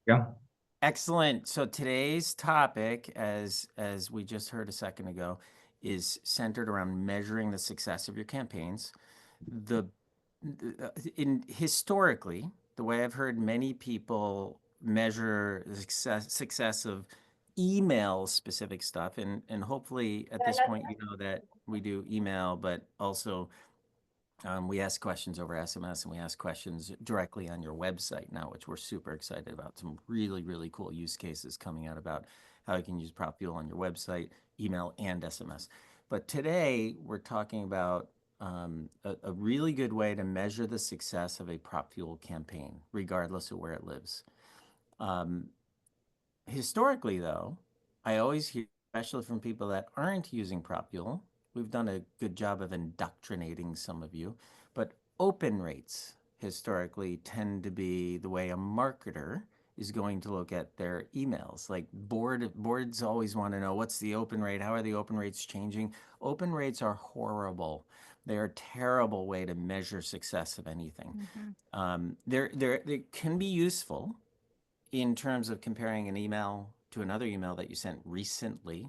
Go. Excellent. So today's topic, as we just heard a second ago, is centered around measuring the success of your campaigns. The in historically, the way I've heard many people measure the success of email specific stuff, and hopefully at this point you know that we do email, but also we ask questions over SMS and we ask questions directly on your website now, which we're super excited about. Some really, really cool use cases coming out about how you can use PropFuel on your website, email, and SMS. But today we're talking about a really good way to measure the success of a PropFuel campaign, regardless of where it lives. Um, Historically, though, I always hear, especially from people that aren't using PropFuel, we've done a good job of indoctrinating some of you, but open rates historically tend to be the way a marketer is going to look at their emails. Like boards always want to know what's the open rate, how are the open rates changing? Open rates are horrible. They are a terrible way to measure success of anything. Mhm. They can be useful in terms of comparing an email to another email that you sent recently,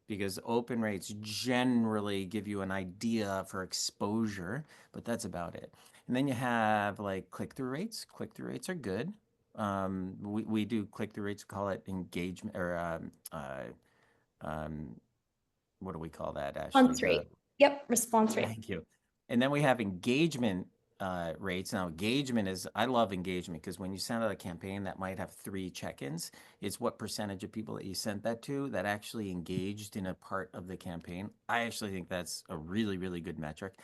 because open rates generally give you an idea for exposure, but that's about it. And then you have like click through rates. Click through rates are good. We do click through rates, call it engagement or um, what do we call that, Ashley? Response The rate. Yep, response rate. Thank you. And then we have engagement rates. Now, engagement is, I love engagement because when you send out a campaign that might have three check-ins, it's what percentage of people that you sent that to that actually engaged in a part of the campaign. I actually think that's a really, really good metric.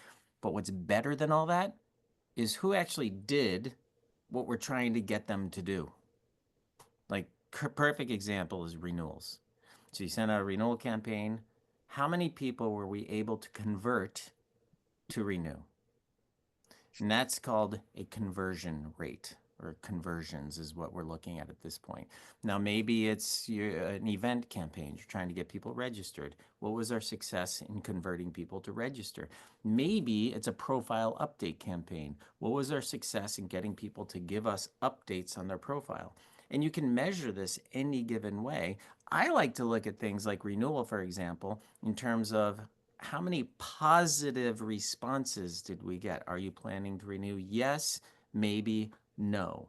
But what's better than all that is who actually did what we're trying to get them to do. Like, perfect example is renewals. So you send out a renewal campaign. How many people were we able to convert to renew? And that's called a conversion rate, or conversions is what we're looking at this point. Now, maybe it's an event campaign. You're trying to get people registered. What was our success in converting people to register? Maybe it's a profile update campaign. What was our success in getting people to give us updates on their profile? And you can measure this any given way. I like to look at things like renewal, for example, in terms of how many positive responses did we get? Are you planning to renew? Yes, maybe, no.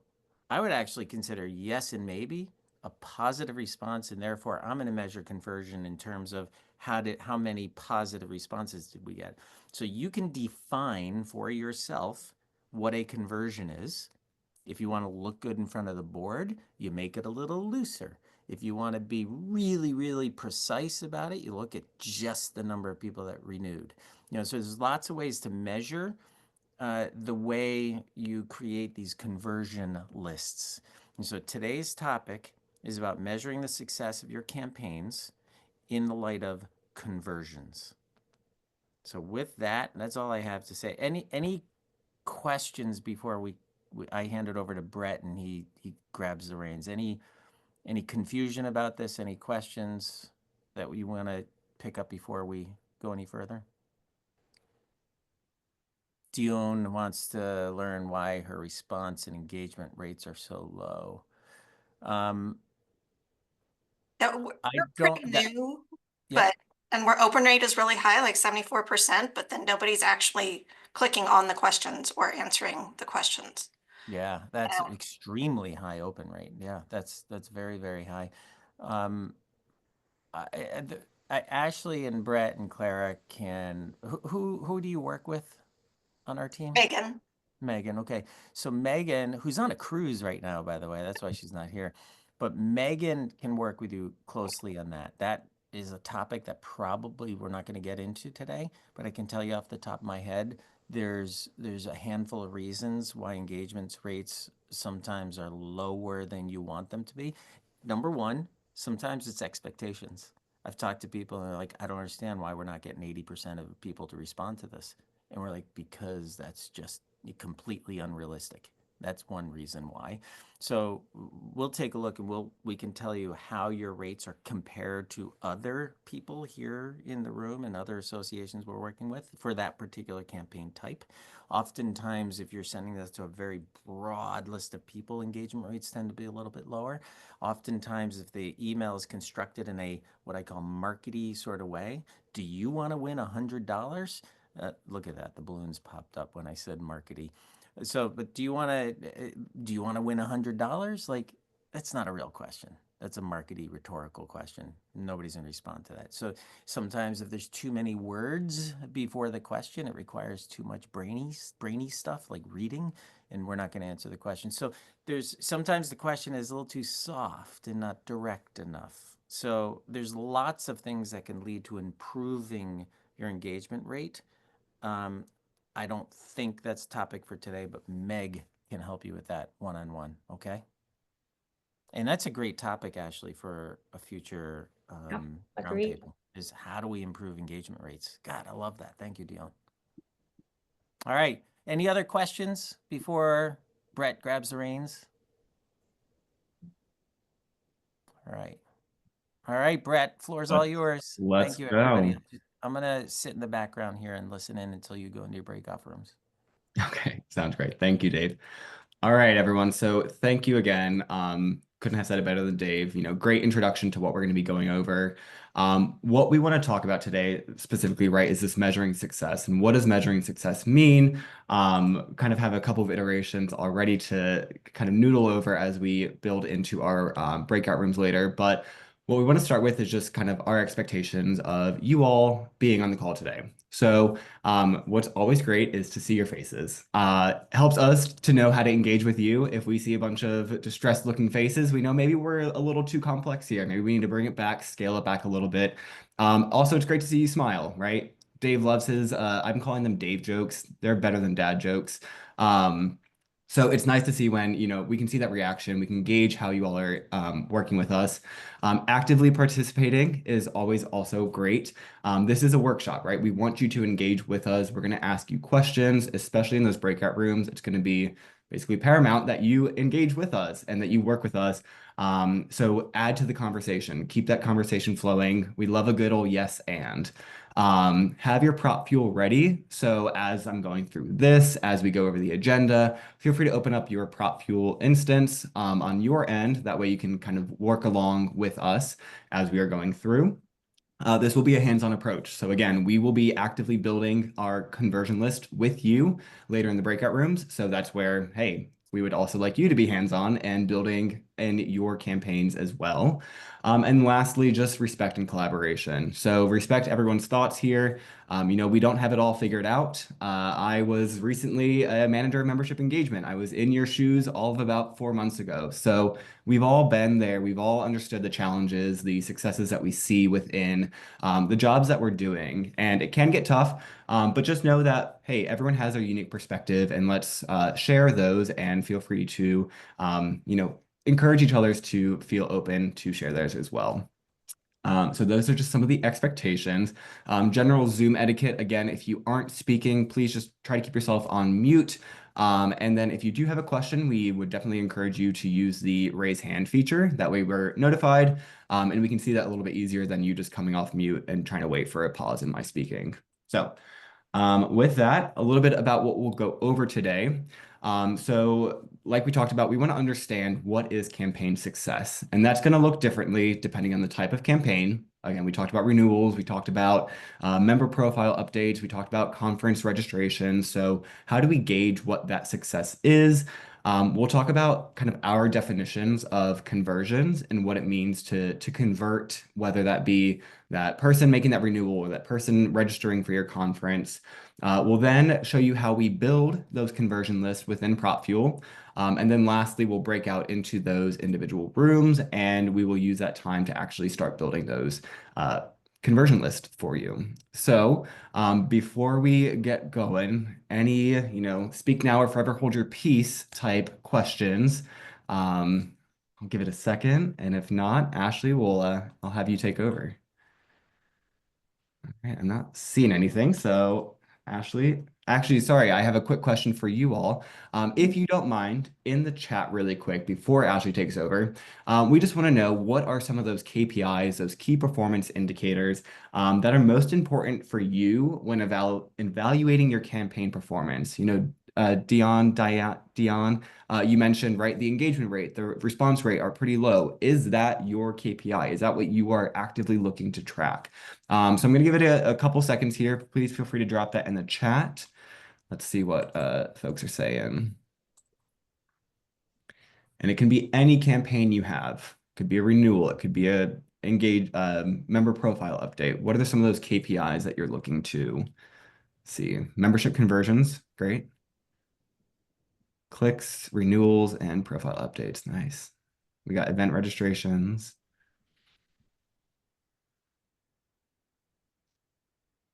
I would actually consider yes and maybe a positive response, and therefore I'm going to measure conversion in terms of how many positive responses did we get. So you can define for yourself what a conversion is. If you want to look good in front of the board, you make it a little looser. If you want to be really, really precise about it, you look at just the number of people that renewed. So there's lots of ways to measure the way you create these conversion lists. And so today's topic is about measuring the success of your campaigns in the light of conversions. So with that, that's all I have to say. Any questions before I hand it over to Brett and he grabs the reins? Any confusion about this? Any questions that you want to pick up before we go any further? Dion wants to learn why her response and engagement rates are so low. Um, Yeah, I we're pretty don't that new, Yep. but, and our open rate is really high, like 74%, but then nobody's actually clicking on the questions or answering the questions. Yeah, that's extremely high open rate. Yeah, that's very, very high. Um, Ashley and Brett and Clara can who do you work with on our team? Megan, Megan. Okay. So Megan, who's on a cruise right now, by the way, that's why she's not here. But Megan can work with you closely on that. That is a topic that probably we're not going to get into today, but I can tell you off the top of my head, there's a handful of reasons why engagement rates sometimes are lower than you want them to be. Number one, sometimes it's expectations. I've talked to people and they're like, I don't understand why we're not getting 80% of people to respond to this. And we're like, because that's just completely unrealistic. That's one reason why. So we'll take a look and we can tell you how your rates are compared to other people here in the room and other associations we're working with for that particular campaign type. Oftentimes, if you're sending this to a very broad list of people, engagement rates tend to be a little bit lower. Oftentimes, if the email is constructed in a what I call markety sort of way, do you want to win $100? Look at that. The balloons popped up when I said markety. So, but do you want to win $100? Like, that's not a real question. That's a markety rhetorical question. Nobody's gonna respond to that. So sometimes if there's too many words before the question, it requires too much brainy stuff like reading, and we're not gonna answer the question. So there's sometimes the question is a little too soft and not direct enough. So there's lots of things that can lead to improving your engagement rate. um, I don't think that's topic for today, but Meg can help you with that one on one. Okay. And that's a great topic, Ashley, for a future Yep, agreed. roundtable is how do we improve engagement rates? God, I love that. Thank you, Dion. All right. Any other questions before Brett grabs the reins? All right. All right, Brett, floor's all Let's yours. let's Thank you, everybody. go. I'm going to sit in the background here and listen in until you go into your breakoff rooms. Okay, sounds great. Thank you, Dave. All right, everyone. So thank you again. Couldn't have said it better than Dave. Great introduction to what we're going to be going over. What we want to talk about today specifically, right, is this measuring success. And what does measuring success mean? Kind of have a couple of iterations already to kind of noodle over as we build into our breakout rooms later. But what we want to start with is just kind of our expectations of you all being on the call today. So what's always great is to see your faces. Helps us to know how to engage with you. If we see a bunch of distressed looking faces, we know maybe we're a little too complex here. Maybe we need to bring it back, scale it back a little bit. Also, it's great to see you smile, right? Dave loves his, I'm calling them Dave jokes. They're better than dad jokes. So it's nice to see when, we can see that reaction. We can gauge how you all are working with us. Actively participating is always also great. This is a workshop, right? We want you to engage with us. We're going to ask you questions, especially in those breakout rooms. It's going to be basically paramount that you engage with us and that you work with us. So add to the conversation. Keep that conversation flowing. We love a good old yes and. Have your PropFuel ready. So as I'm going through this, as we go over the agenda, feel free to open up your PropFuel instance on your end. That way you can kind of work along with us as we are going through. This will be a hands-on approach. So again, we will be actively building our conversion list with you later in the breakout rooms. So that's where, hey, we would also like you to be hands-on and building in your campaigns as well. And lastly, just respect and collaboration. So respect everyone's thoughts here. We don't have it all figured out. I was recently a manager of membership engagement. I was in your shoes all of about 4 months ago. So we've all been there. We've all understood the challenges, the successes that we see within the jobs that we're doing. And it can get tough, but just know that, hey, everyone has their unique perspective, and let's share those and feel free to, encourage each other to feel open to share theirs as well. So those are just some of the expectations. General Zoom etiquette, again, if you aren't speaking, please just try to keep yourself on mute. And then if you do have a question, we would definitely encourage you to use the raise hand feature. That way we're notified, and we can see that a little bit easier than you just coming off mute and trying to wait for a pause in my speaking. So with that, a little bit about what we'll go over today. So like we talked about, we want to understand what is campaign success, and that's going to look differently depending on the type of campaign. Again, we talked about renewals, we talked about member profile updates, we talked about conference registration. So how do we gauge what that success is? We'll talk about kind of our definitions of conversions and what it means to convert, whether that be that person making that renewal or that person registering for your conference. We'll then show you how we build those conversion lists within PropFuel. And then lastly, we'll break out into those individual rooms, and we will use that time to actually start building those conversion list for you. So before we get going, any, speak now or forever hold your peace type questions. I'll give it a second, and if not, Ashley will, I'll have you take over. All right, I'm not seeing anything, so Ashley, Actually, sorry, I have a quick question for you all. If you don't mind, in the chat really quick before Ashley takes over, we just want to know what are some of those KPIs, those key performance indicators that are most important for you when evaluating your campaign performance. Dion, you mentioned, right, the engagement rate, the response rate are pretty low. Is that your KPI? Is that what you are actively looking to track? So I'm going to give it a couple seconds here. Please feel free to drop that in the chat. Let's see what folks are saying. And it can be any campaign you have. It could be a renewal. It could be a member profile update. What are some of those KPIs that you're looking to see? Membership conversions, great. Clicks, renewals, and profile updates, nice. We got event registrations.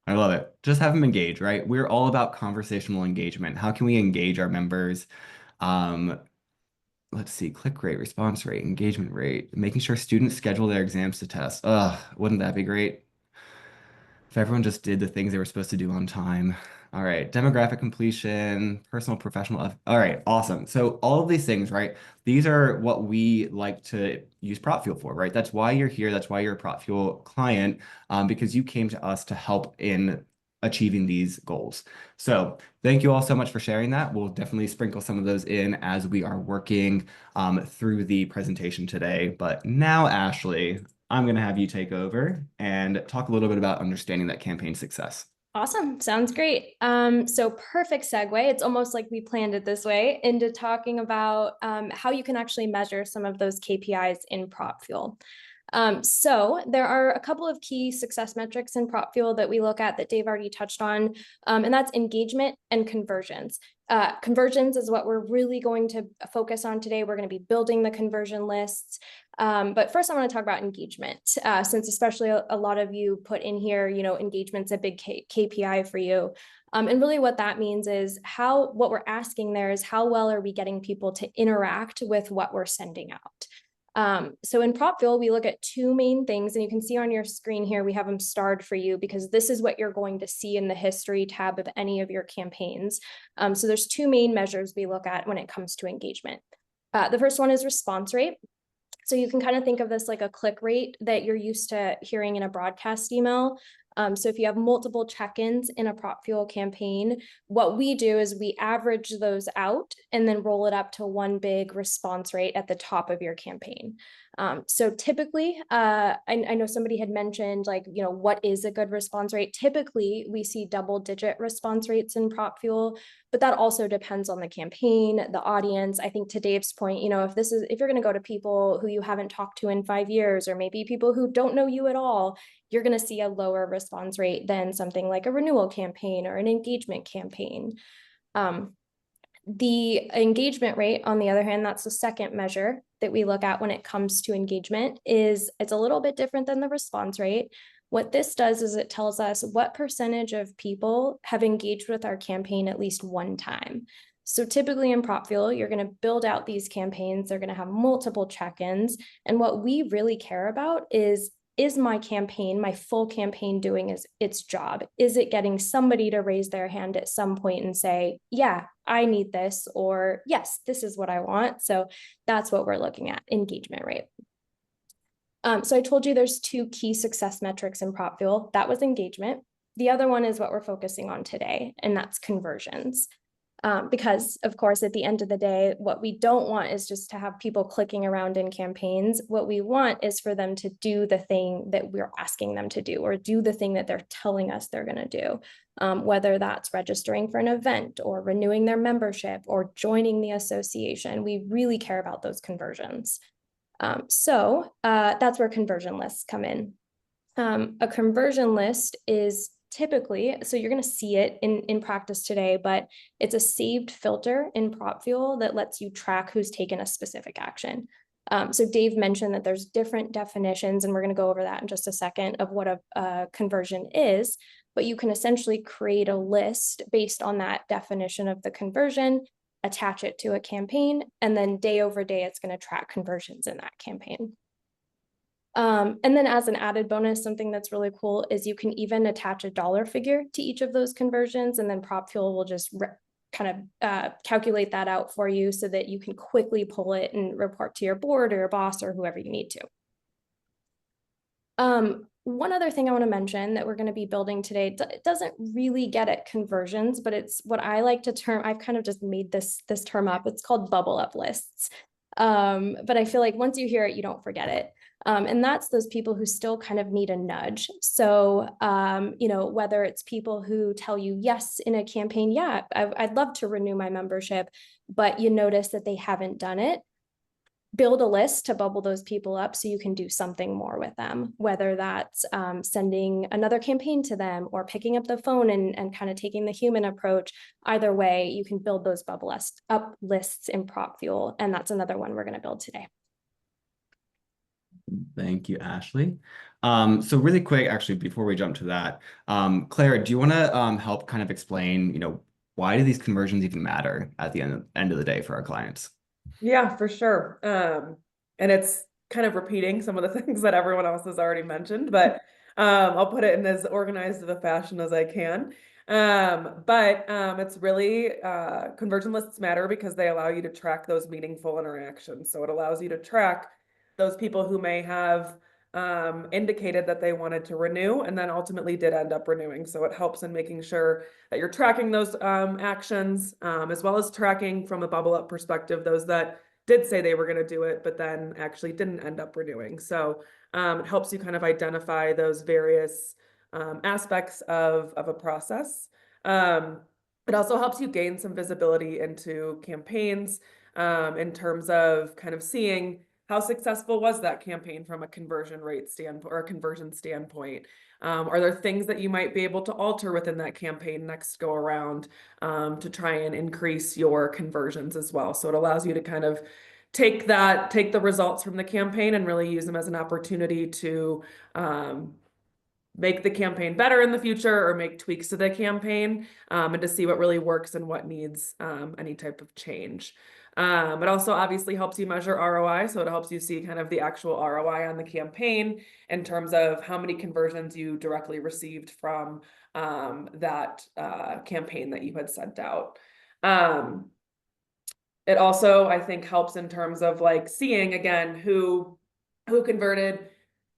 I love it. Just have them engage, right? We're all about conversational engagement. How can we engage our members? Let's see, click rate, response rate, engagement rate, making sure students schedule their exams to test. Ugh, wouldn't that be great? If everyone just did the things they were supposed to do on time. All right, demographic completion, personal, professional. All right, awesome. So all of these things, right? These are what we like to use PropFuel for, right? That's why you're here. That's why you're a PropFuel client, because you came to us to help in achieving these goals. So thank you all so much for sharing that. We'll definitely sprinkle some of those in as we are working through the presentation today. But now, Ashley, I'm going to have you take over and talk a little bit about understanding that campaign success. Awesome. Sounds great. So perfect segue. It's almost like we planned it this way into talking about how you can actually measure some of those KPIs in PropFuel. So there are a couple of key success metrics in PropFuel that we look at that Dave already touched on, and that's engagement and conversions. Conversions is what we're really going to focus on today. We're going to be building the conversion lists. But first I want to talk about engagement, since especially a lot of you put in here, engagement's a big KPI for you. And really what that means is what we're asking there is how well are we getting people to interact with what we're sending out. So in PropFuel, we look at two main things, and you can see on your screen here, we have them starred for you because this is what you're going to see in the history tab of any of your campaigns. So there's two main measures we look at when it comes to engagement. The first one is response rate. So you can kind of think of this like a click rate that you're used to hearing in a broadcast email. So if you have multiple check-ins in a PropFuel campaign, what we do is we average those out and then roll it up to one big response rate at the top of your campaign. So typically, I know somebody had mentioned what is a good response rate? Typically, we see double-digit response rates in PropFuel, but that also depends on the campaign, the audience. I think to Dave's point, if you're going to go to people who you haven't talked to in 5 years, or maybe people who don't know you at all, you're going to see a lower response rate than something like a renewal campaign or an engagement campaign. The engagement rate, on the other hand, that's the second measure that we look at when it comes to engagement. It's a little bit different than the response rate. What this does is it tells us what percentage of people have engaged with our campaign at least one time. So typically in PropFuel, you're going to build out these campaigns. They're going to have multiple check-ins. And what we really care about is my campaign, my full campaign, doing its job? Is it getting somebody to raise their hand at some point and say, yeah, I need this, or yes, this is what I want? So that's what we're looking at, engagement rate. So I told you there's two key success metrics in PropFuel. That was engagement. The other one is what we're focusing on today, and that's conversions. Because of course, at the end of the day, what we don't want is just to have people clicking around in campaigns. What we want is for them to do the thing that we're asking them to do, or do the thing that they're telling us they're going to do, whether that's registering for an event or renewing their membership or joining the association. We really care about those conversions. So that's where conversion lists come in. A conversion list is typically, so you're going to see it in practice today, but it's a saved filter in PropFuel that lets you track who's taken a specific action. So Dave mentioned that there's different definitions, and we're going to go over that in just a second, of what a conversion is, but you can essentially create a list based on that definition of the conversion, attach it to a campaign, and then day over day, it's going to track conversions in that campaign. And then as an added bonus, something that's really cool is you can even attach a dollar figure to each of those conversions, and then PropFuel will just kind of calculate that out for you so that you can quickly pull it and report to your board or your boss or whoever you need to. One other thing I want to mention that we're going to be building today, it doesn't really get at conversions, but it's what I like to term, I've kind of just made this term up. It's called bubble up lists. But I feel like once you hear it, you don't forget it. And that's those people who still kind of need a nudge. So, you know, whether it's people who tell you yes in a campaign, yeah, I'd love to renew my membership, but you notice that they haven't done it. Build a list to bubble those people up so you can do something more with them, whether that's sending another campaign to them or picking up the phone and kind of taking the human approach. Either way, you can build those bubble up lists in PropFuel, and that's another one we're going to build today. Thank you, Ashley. So really quick, actually, before we jump to that, Claire, do you want to help kind of explain, you know, why do these conversions even matter at the end of the day for our clients? Yeah, for sure. And it's kind of repeating some of the things that everyone else has already mentioned, but I'll put it in as organized of a fashion as I can. But it's really conversion lists matter because they allow you to track those meaningful interactions. So it allows you to track those people who may have indicated that they wanted to renew and then ultimately did end up renewing. So it helps in making sure that you're tracking those actions, as well as tracking from a bubble up perspective, those that did say they were going to do it, but then actually didn't end up renewing. So it helps you kind of identify those various aspects of a process. It also helps you gain some visibility into campaigns in terms of kind of seeing how successful was that campaign from a conversion rate standpoint or a conversion standpoint. Are there things that you might be able to alter within that campaign next go around to try and increase your conversions as well? So it allows you to kind of take the results from the campaign and really use them as an opportunity to make the campaign better in the future or make tweaks to the campaign and to see what really works and what needs any type of change. It also obviously helps you measure ROI. So it helps you see kind of the actual ROI on the campaign in terms of how many conversions you directly received from that campaign that you had sent out. It also, I think, helps in terms of like seeing again who converted,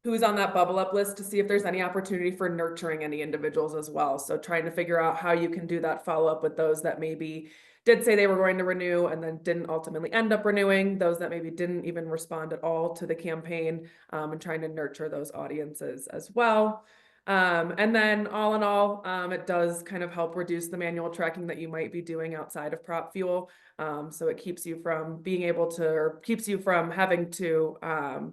who's on that bubble up list to see if there's any opportunity for nurturing any individuals as well. So trying to figure out how you can do that follow up with those that maybe did say they were going to renew and then didn't ultimately end up renewing, those that maybe didn't even respond at all to the campaign, and trying to nurture those audiences as well. And then all in all, it does kind of help reduce the manual tracking that you might be doing outside of PropFuel. So it keeps you from being able to, or keeps you from having to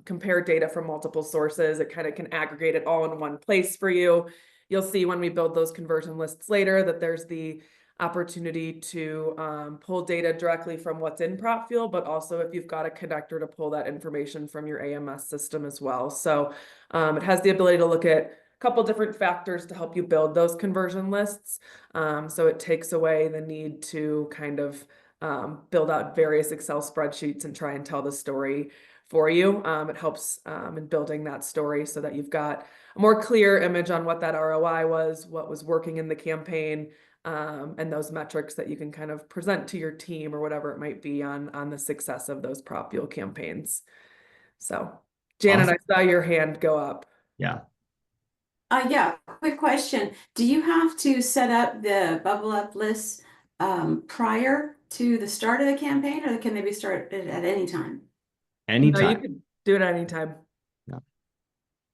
compare data from multiple sources. It kind of can aggregate it all in one place for you. You'll see when we build those conversion lists later that there's the opportunity to pull data directly from what's in PropFuel, but also if you've got a connector to pull that information from your AMS system as well. So it has the ability to look at couple different factors to help you build those conversion lists. So it takes away the need to kind of build out various Excel spreadsheets and try and tell the story for you. It helps in building that story so that you've got a more clear image on what that ROI was, what was working in the campaign, and those metrics that you can kind of present to your team or whatever it might be on the success of those PropFuel campaigns. So Janet, Awesome. I saw your hand go up. Yeah. Yeah, quick question. Do you have to set up the bubble up lists prior to the start of the campaign, or can they be started at any time? Anytime. No, you could do it anytime. Yeah.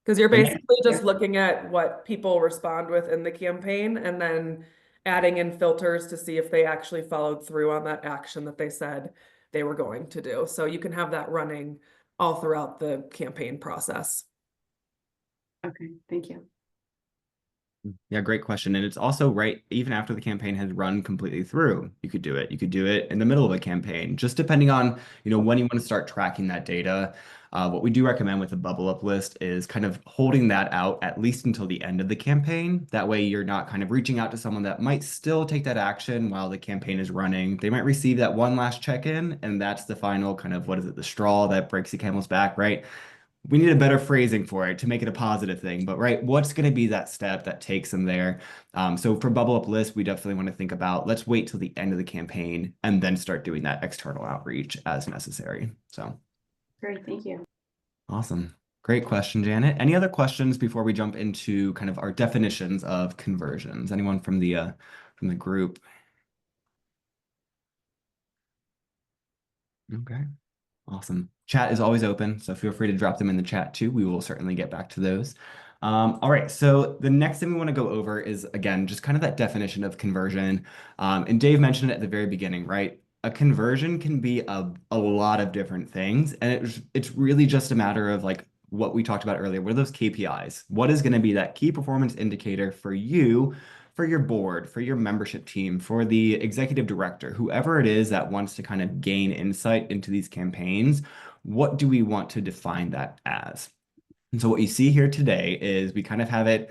Because you're basically just looking at what people respond with in the campaign and then adding in filters to see if they actually followed through on that action that they said they were going to do. So you can have that running all throughout the campaign process. Okay, thank you. Yeah, great question. And it's also right, even after the campaign had run completely through, you could do it. You could do it in the middle of a campaign, just depending on, you know, when you want to start tracking that data. What we do recommend with a bubble up list is kind of holding that out at least until the end of the campaign. That way you're not kind of reaching out to someone that might still take that action while the campaign is running. They might receive that one last check-in, and that's the final kind of, what is it, the straw that breaks the camel's back, right? we need a better phrasing for it to make it a positive thing, but right, what's going to be that step that takes them there? So for bubble up lists, we definitely want to think about, let's wait till the end of the campaign and then start doing that external outreach as necessary. So Great, thank you. awesome. Great question, Janet. Any other questions before we jump into kind of our definitions of conversions? Anyone from the group? Okay. Awesome. Chat is always open, so feel free to drop them in the chat too. We will certainly get back to those. All right, so the next thing we want to go over is, again, just kind of that definition of conversion. And Dave mentioned it at the very beginning, right? A conversion can be a lot of different things, and it's really just a matter of like what we talked about earlier. What are those KPIs? What is going to be that key performance indicator for you, for your board, for your membership team, for the executive director, whoever it is that wants to kind of gain insight into these campaigns? What do we want to define that as? And so what you see here today is we kind of have it,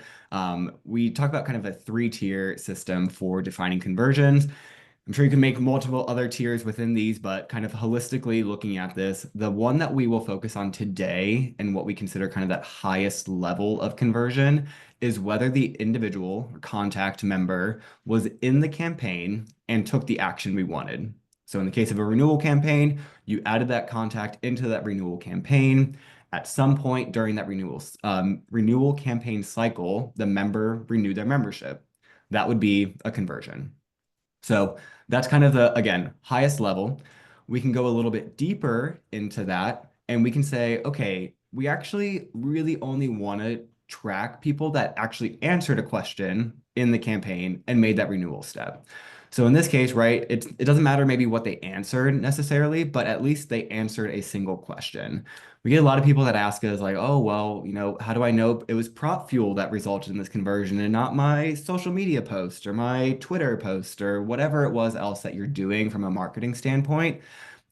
we talk about kind of a 3-tier system for defining conversions. I'm sure you can make multiple other tiers within these, but kind of holistically looking at this, the one that we will focus on today and what we consider kind of that highest level of conversion is whether the individual or contact member was in the campaign and took the action we wanted. So in the case of a renewal campaign, you added that contact into that renewal campaign. At some point during that renewal campaign cycle, the member renewed their membership. That would be a conversion. So that's kind of the, again, highest level. We can go a little bit deeper into that and we can say, okay, we actually really only want to track people that actually answered a question in the campaign and made that renewal step. So in this case, right, it doesn't matter maybe what they answered necessarily, but at least they answered a single question. We get a lot of people that ask us like, oh, well, you know, how do I know it was PropFuel that resulted in this conversion and not my social media post or my Twitter post or whatever it was else that you're doing from a marketing standpoint?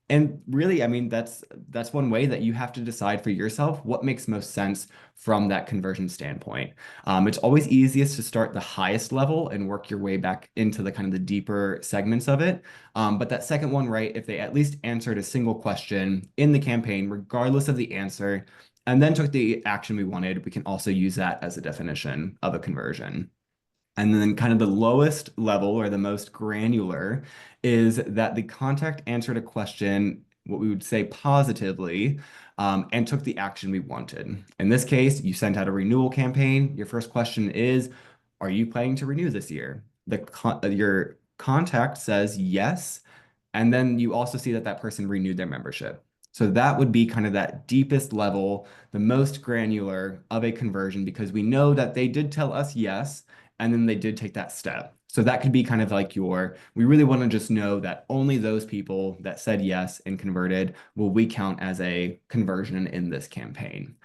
And really, I mean, that's one way that you have to decide for yourself what makes most sense from that conversion standpoint. It's always easiest to start the highest level and work your way back into the kind of the deeper segments of it. But that second one, right, if they at least answered a single question in the campaign, regardless of the answer, and then took the action we wanted, we can also use that as a definition of a conversion. And then kind of the lowest level or the most granular is that the contact answered a question, what we would say positively, and took the action we wanted. In this case, you sent out a renewal campaign. Your first question is, are you planning to renew this year? Your contact says yes. And then you also see that that person renewed their membership. So that would be kind of that deepest level, the most granular of a conversion, because we know that they did tell us yes, and then they did take that step. So that could be kind of like we really want to just know that only those people that said yes and converted will we count as a conversion in this campaign.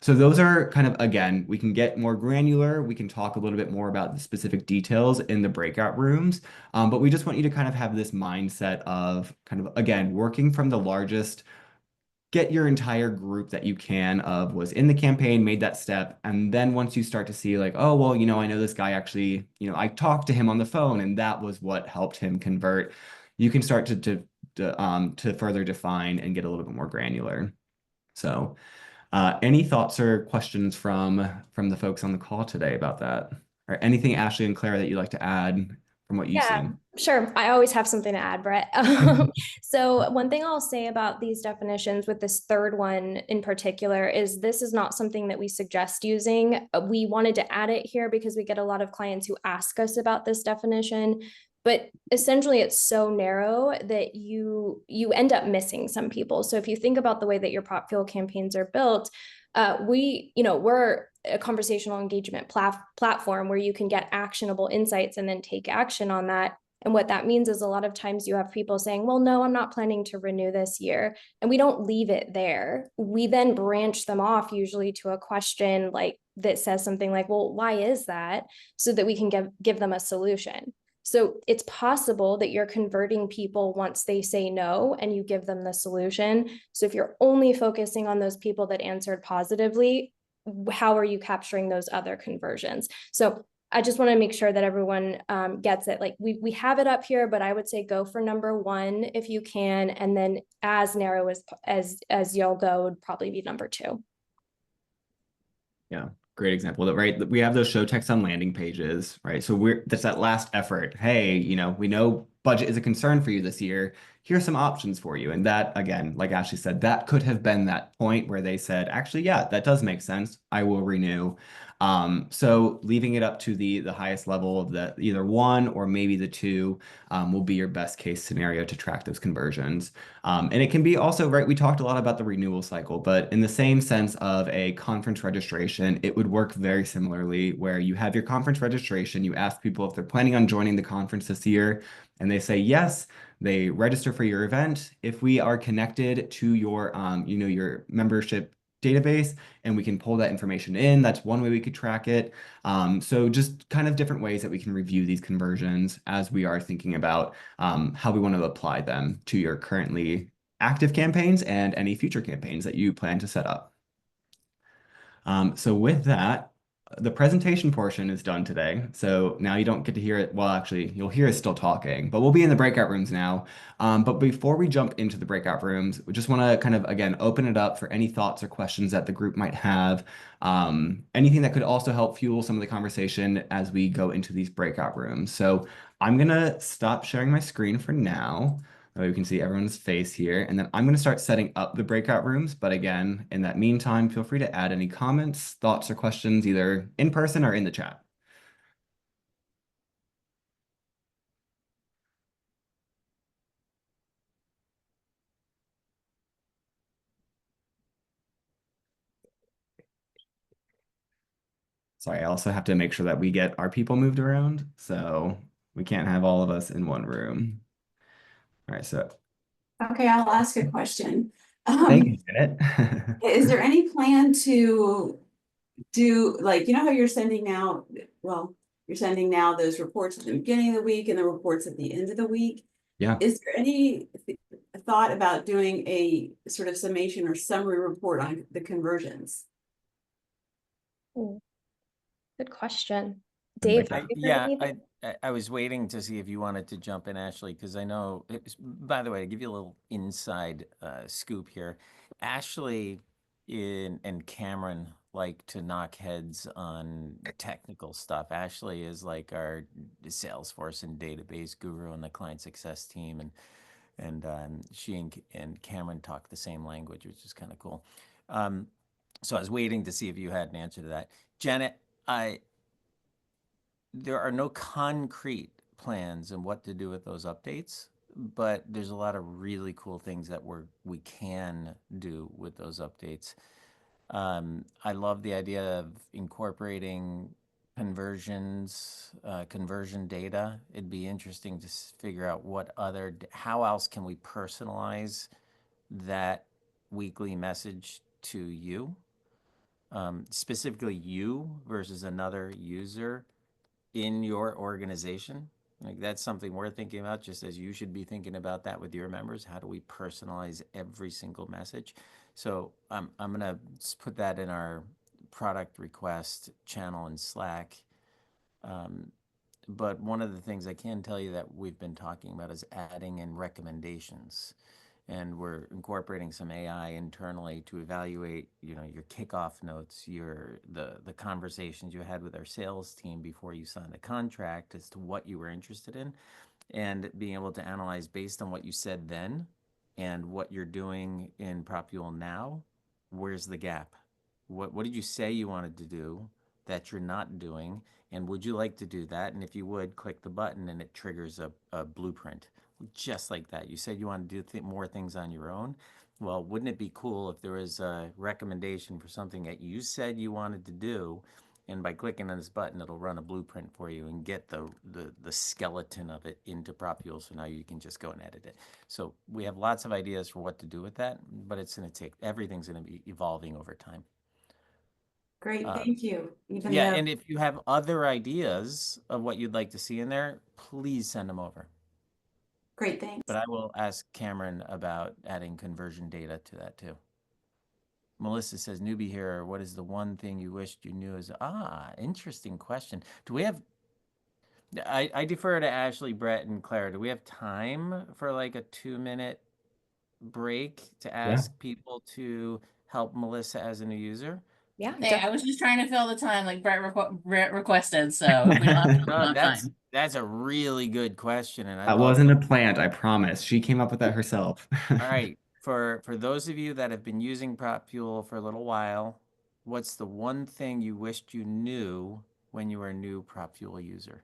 So those are kind of, again, we can get more granular. We can talk a little bit more about the specific details in the breakout rooms. But we just want you to kind of have this mindset of kind of, again, working from the largest, get your entire group that you can of was in the campaign, made that step. And then once you start to see like, oh, well, you know, I know this guy actually, you know, I talked to him on the phone and that was what helped him convert. You can start to further define and get a little bit more granular. So any thoughts or questions from the folks on the call today about that? Or anything, Ashley and Claire, that you'd like to add from what you've seen? Sure. I always have something to add, Brett. So one thing I'll say about these definitions with this third one in particular is this is not something that we suggest using. We wanted to add it here because we get a lot of clients who ask us about this definition, but essentially it's so narrow that you end up missing some people. So if you think about the way that your PropFuel campaigns are built, we're a conversational engagement platform where you can get actionable insights and then take action on that. And what that means is a lot of times you have people saying, well, no, I'm not planning to renew this year. And we don't leave it there. We then branch them off usually to a question like that says something like, well, why is that? So that we can give them a solution. So it's possible that you're converting people once they say no and you give them the solution. So if you're only focusing on those people that answered positively, how are you capturing those other conversions? So I just want to make sure that everyone gets it. Like we have it up here, but I would say go for number 1 if you can, and then as narrow as you'll go would probably be number 2. Yeah, great example. Right, we have those show text on landing pages, right? So that's that last effort. Hey, we know budget is a concern for you this year. Here's some options for you. And that, again, like Ashley said, that could have been that point where they said, actually, yeah, that does make sense. I will renew. So leaving it up to the highest level of the either one or maybe the two will be your best case scenario to track those conversions. And it can be also, right, we talked a lot about the renewal cycle, but in the same sense of a conference registration, it would work very similarly where you have your conference registration, you ask people if they're planning on joining the conference this year, and they say yes, they register for your event. If we are connected to your, your membership database and we can pull that information in, that's one way we could track it. So just kind of different ways that we can review these conversions as we are thinking about how we want to apply them to your currently active campaigns and any future campaigns that you plan to set up. So with that, the presentation portion is done today. So now you don't get to hear it. Well, actually, you'll hear us still talking, but we'll be in the breakout rooms now. But before we jump into the breakout rooms, we just want to kind of, again, open it up for any thoughts or questions that the group might have. Anything that could also help fuel some of the conversation as we go into these breakout rooms. So I'm going to stop sharing my screen for now. That way we can see everyone's face here. And then I'm going to start setting up the breakout rooms. But again, in that meantime, feel free to add any comments, thoughts, or questions either in person or in the chat. Sorry, I also have to make sure that we get our people moved around. So we can't have all of us in one room. All right, so Okay, I'll ask a question. thank you, Janet. Is there any plan to do, like, how you're sending now, well, you're sending now those reports at the beginning of the week and the reports at the end of the week? Yeah. Is there any thought about doing a sort of summation or summary report on the conversions? Good question. Dave, I was waiting to see if you wanted to jump in, Ashley, because I know, by the way, to give you a little inside scoop here, Ashley and Cameron like to knock heads on technical stuff. Ashley is like our Salesforce and database guru on the client success team, and she and Cameron talk the same language, which is kind of cool. So I was waiting to see if you had an answer to that. Janet, there are no concrete plans on what to do with those updates, but there's a lot of really cool things that we can do with those updates. I love the idea of incorporating conversions, conversion data. It'd be interesting to figure out how else can we personalize that weekly message to you, specifically you versus another user in your organization. Like that's something we're thinking about, just as you should be thinking about that with your members. How do we personalize every single message? So I'm gonna put that in our product request channel in Slack. But one of the things I can tell you that we've been talking about is adding in recommendations. And we're incorporating some AI internally to evaluate, your kickoff notes, the conversations you had with our sales team before you signed the contract as to what you were interested in, and being able to analyze based on what you said then and what you're doing in PropFuel now. Where's the gap? What did you say you wanted to do that you're not doing? And would you like to do that? And if you would, click the button and it triggers a blueprint just like that. You said you want to do more things on your own. Well, wouldn't it be cool if there was a recommendation for something that you said you wanted to do, and by clicking on this button, it'll run a blueprint for you and get the skeleton of it into PropFuel, so now you can just go and edit it. So we have lots of ideas for what to do with that, but everything's going to be evolving over time. Great, thank you. And if you have other ideas of what you'd like to see in there, please send them over. Great, thanks. But I will ask Cameron about adding conversion data to that too. Melissa says, newbie here, what is the one thing you wished you knew? Interesting question. Do we have, I defer to Ashley, Brett, and Claire. Do we have time for like a 2-minute break to ask people to help Melissa as a new user? Yeah. Hey, I was just trying to fill the time like Brett requested, so if we don't have time, we No, don't have time. that's a really good question, and I That love wasn't a plant, I promise. She came up with that herself. All right, for those of you that have been using PropFuel for a little while, what's the one thing you wished you knew when you were a new PropFuel user?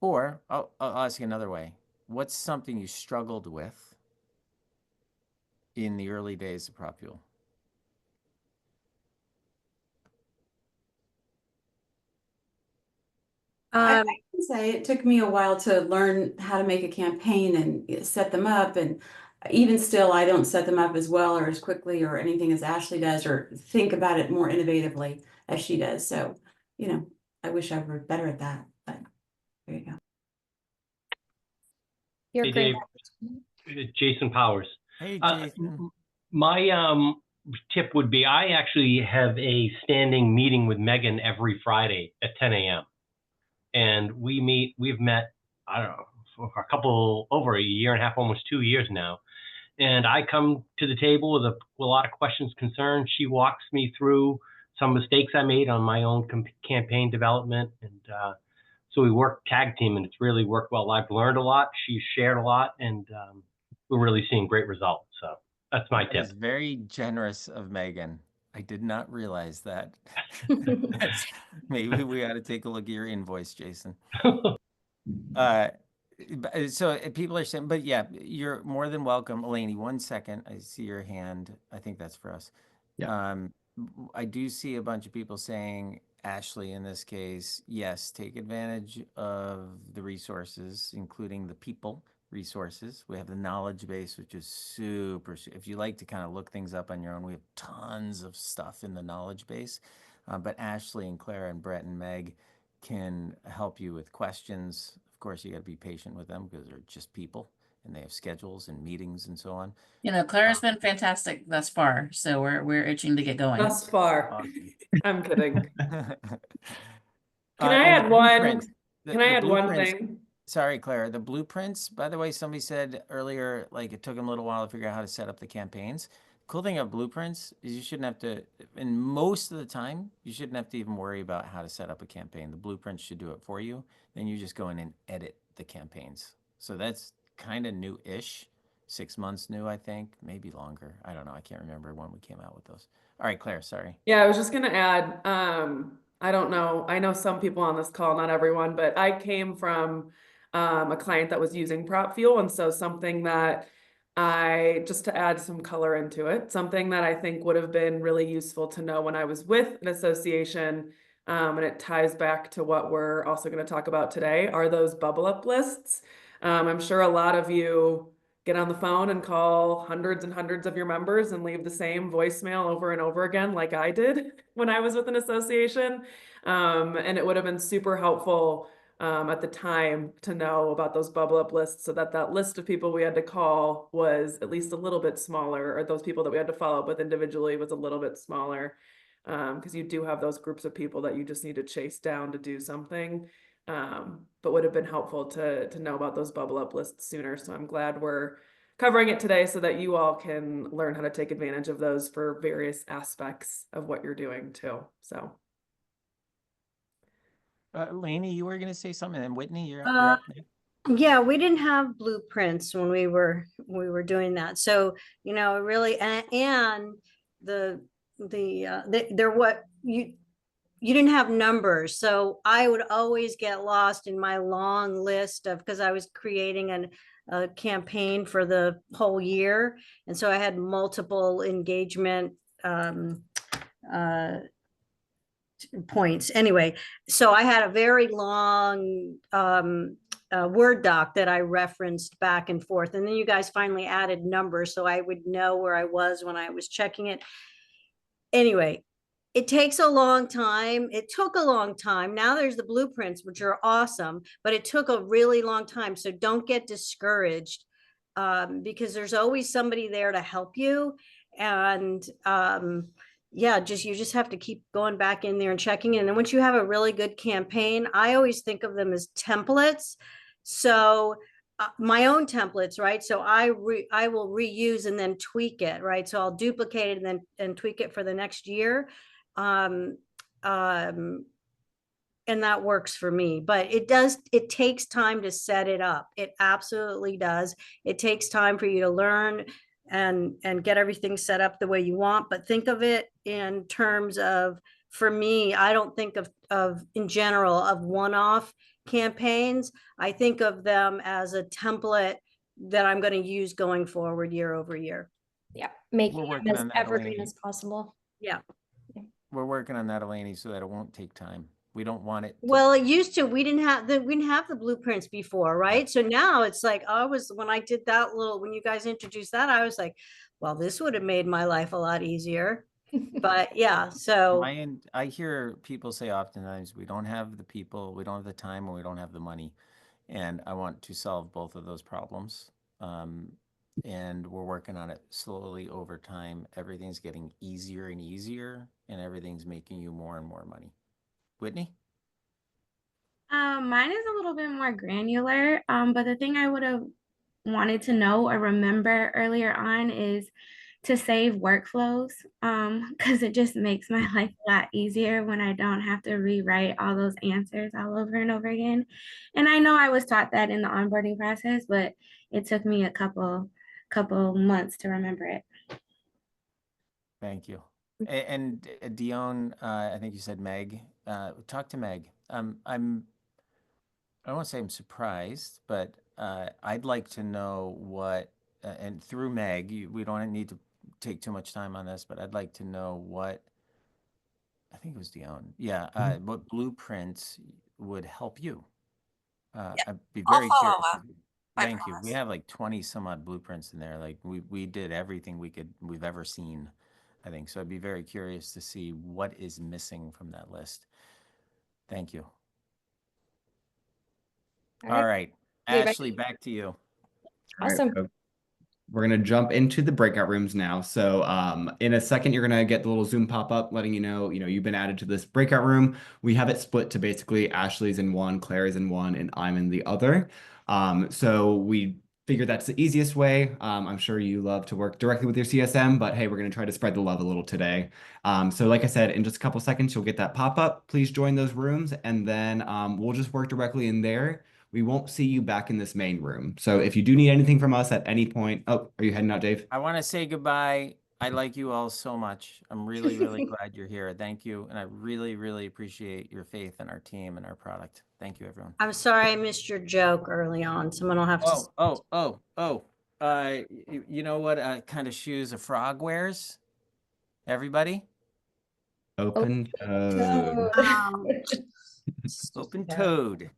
Or I'll ask you another way. What's something you struggled with in the early days of PropFuel? I Um, can say it took me a while to learn how to make a campaign and set them up. And even still, I don't set them up as well or as quickly or anything as Ashley does, or think about it more innovatively as she does. So, I wish I were better at that, but there you go. You're Hey, great. Dave, Jason Powers. Hey, Uh, Jason. My tip would be I actually have a standing meeting with Megan every Friday at 10 a.m. And we've met, I don't know, for over a year and a half, almost 2 years now. And I come to the table with a lot of questions, concerns. She walks me through some mistakes I made on my own campaign development. And so we work tag team, and it's really worked well. I've learned a lot. She's shared a lot, and we're really seeing great results. So that's my That tip. is very generous of Megan. I did not realize that. Maybe we ought to take a look at your invoice, Jason. So people are saying, but yeah, you're more than welcome. Eleni, 1 second. I see your hand. I think that's for us. Yeah. I do see a bunch of people saying, Ashley, in this case, yes, take advantage of the resources, including the people resources. We have the knowledge base, which is super, if you like to kind of look things up on your own, we have tons of stuff in the knowledge base. But Ashley and Clara and Brett and Meg can help you with questions. Of course, you got to be patient with them because they're just people and they have schedules and meetings and so on. Clara's been fantastic thus far, so we're itching to get going. Thus far. Awesome. I'm kidding. Can And I the add one? blueprints- Can I the add one blueprints- thing? Sorry, Claire. The blueprints, by the way, somebody said earlier, like it took them a little while to figure out how to set up the campaigns. Cool thing about blueprints is you shouldn't have to, and most of the time, you shouldn't have to even worry about how to set up a campaign. The blueprints should do it for you. Then you just go in and edit the campaigns. So that's kind of new-ish. 6 months new, I think, maybe longer. I don't know. I can't remember when we came out with those. All right, Claire, sorry. Yeah, I was just gonna add, I don't know, I know some people on this call, not everyone, but I came from a client that was using PropFuel, and so something that just to add some color into it, something that I think would have been really useful to know when I was with an association, and it ties back to what we're also gonna talk about today, are those bubble up lists. I'm sure a lot of you get on the phone and call hundreds and hundreds of your members and leave the same voicemail over and over again, like I did when I was with an association. And it would have been super helpful at the time to know about those bubble up lists, so that that list of people we had to call was at least a little bit smaller, or those people that we had to follow up with individually was a little bit smaller. Because you do have those groups of people that you just need to chase down to do something. But would have been helpful to know about those bubble up lists sooner. So I'm glad we're covering it today so that you all can learn how to take advantage of those for various aspects of what you're doing too. So. Lainey, you were going to say something, and Whitney, you're Uh, up next. yeah, we didn't have blueprints when we were doing that. So, really, and they're what you didn't have numbers. So I would always get lost in my long list because I was creating a campaign for the whole year. And so I had multiple engagement points. Anyway, so I had a very long Word doc that I referenced back and forth. And then you guys finally added numbers so I would know where I was when I was checking it. Anyway, it takes a long time. It took a long time. Now there's the blueprints, which are awesome, but it took a really long time. So don't get discouraged because there's always somebody there to help you. And yeah, you just have to keep going back in there and checking in. And then once you have a really good campaign, I always think of them as templates. So my own templates, right? So I will reuse and then tweak it, right? So I'll duplicate it and tweak it for the next year. Um, um, and that works for me, but it takes time to set it up. It absolutely does. It takes time for you to learn and get everything set up the way you want. But think of it in terms of, for me, I don't think of in general of one-off campaigns. I think of them as a template that I'm going to use going forward year over year. Yeah, making We're them working as on that, evergreen Elaine. as possible. Yeah. We're working on that, Elaine, so that it won't take time. We don't want it to. Well, it used to. We didn't have the blueprints before, right? So now it's like when I did that when you guys introduced that, I was like, well, this would have made my life a lot easier. But yeah, so I hear people say oftentimes, we don't have the people, we don't have the time, and we don't have the money. And I want to solve both of those problems. And we're working on it slowly over time. Everything's getting easier and easier, and everything's making you more and more money. Whitney? Mine is a little bit more granular, but the thing I would have wanted to know or remember earlier on is to save workflows, because it just makes my life a lot easier when I don't have to rewrite all those answers all over and over again. And I know I was taught that in the onboarding process, but it took me a couple months to remember it. Thank you. And Dion, I think you said Meg. Talk to Meg. I don't want to say I'm surprised, but I'd like to know what, and through Meg, we don't need to take too much time on this, but I'd like to know what, I think it was Dion. Yeah, what blueprints would help you. I'd be I'll very follow curious. up. I Thank you. We promise. have like 20 some odd blueprints in there. Like we did everything we've ever seen, I think. So I'd be very curious to see what is missing from that list. Thank you. All right. Ashley, back to you. Awesome. All right, we're going to jump into the breakout rooms now. So in a second, you're going to get the little Zoom pop-up letting you know, you've been added to this breakout room. We have it split to basically Ashley's in one, Claire's in one, and I'm in the other. So we figured that's the easiest way. I'm sure you love to work directly with your CSM, but hey, we're going to try to spread the love a little today. So like I said, in just a couple seconds, you'll get that pop-up. Please join those rooms, and then we'll just work directly in there. We won't see you back in this main room. So if you do need anything from us at any point, oh, are you heading out, Dave? I want to say goodbye. I like you all so much. I'm really, really glad you're here. Thank you. And I really, really appreciate your faith in our team and our product. Thank you, everyone. I'm sorry I missed your joke early on. Someone will have to. You know what kind of shoes a frog wears? Everybody? Open toed. Open toed.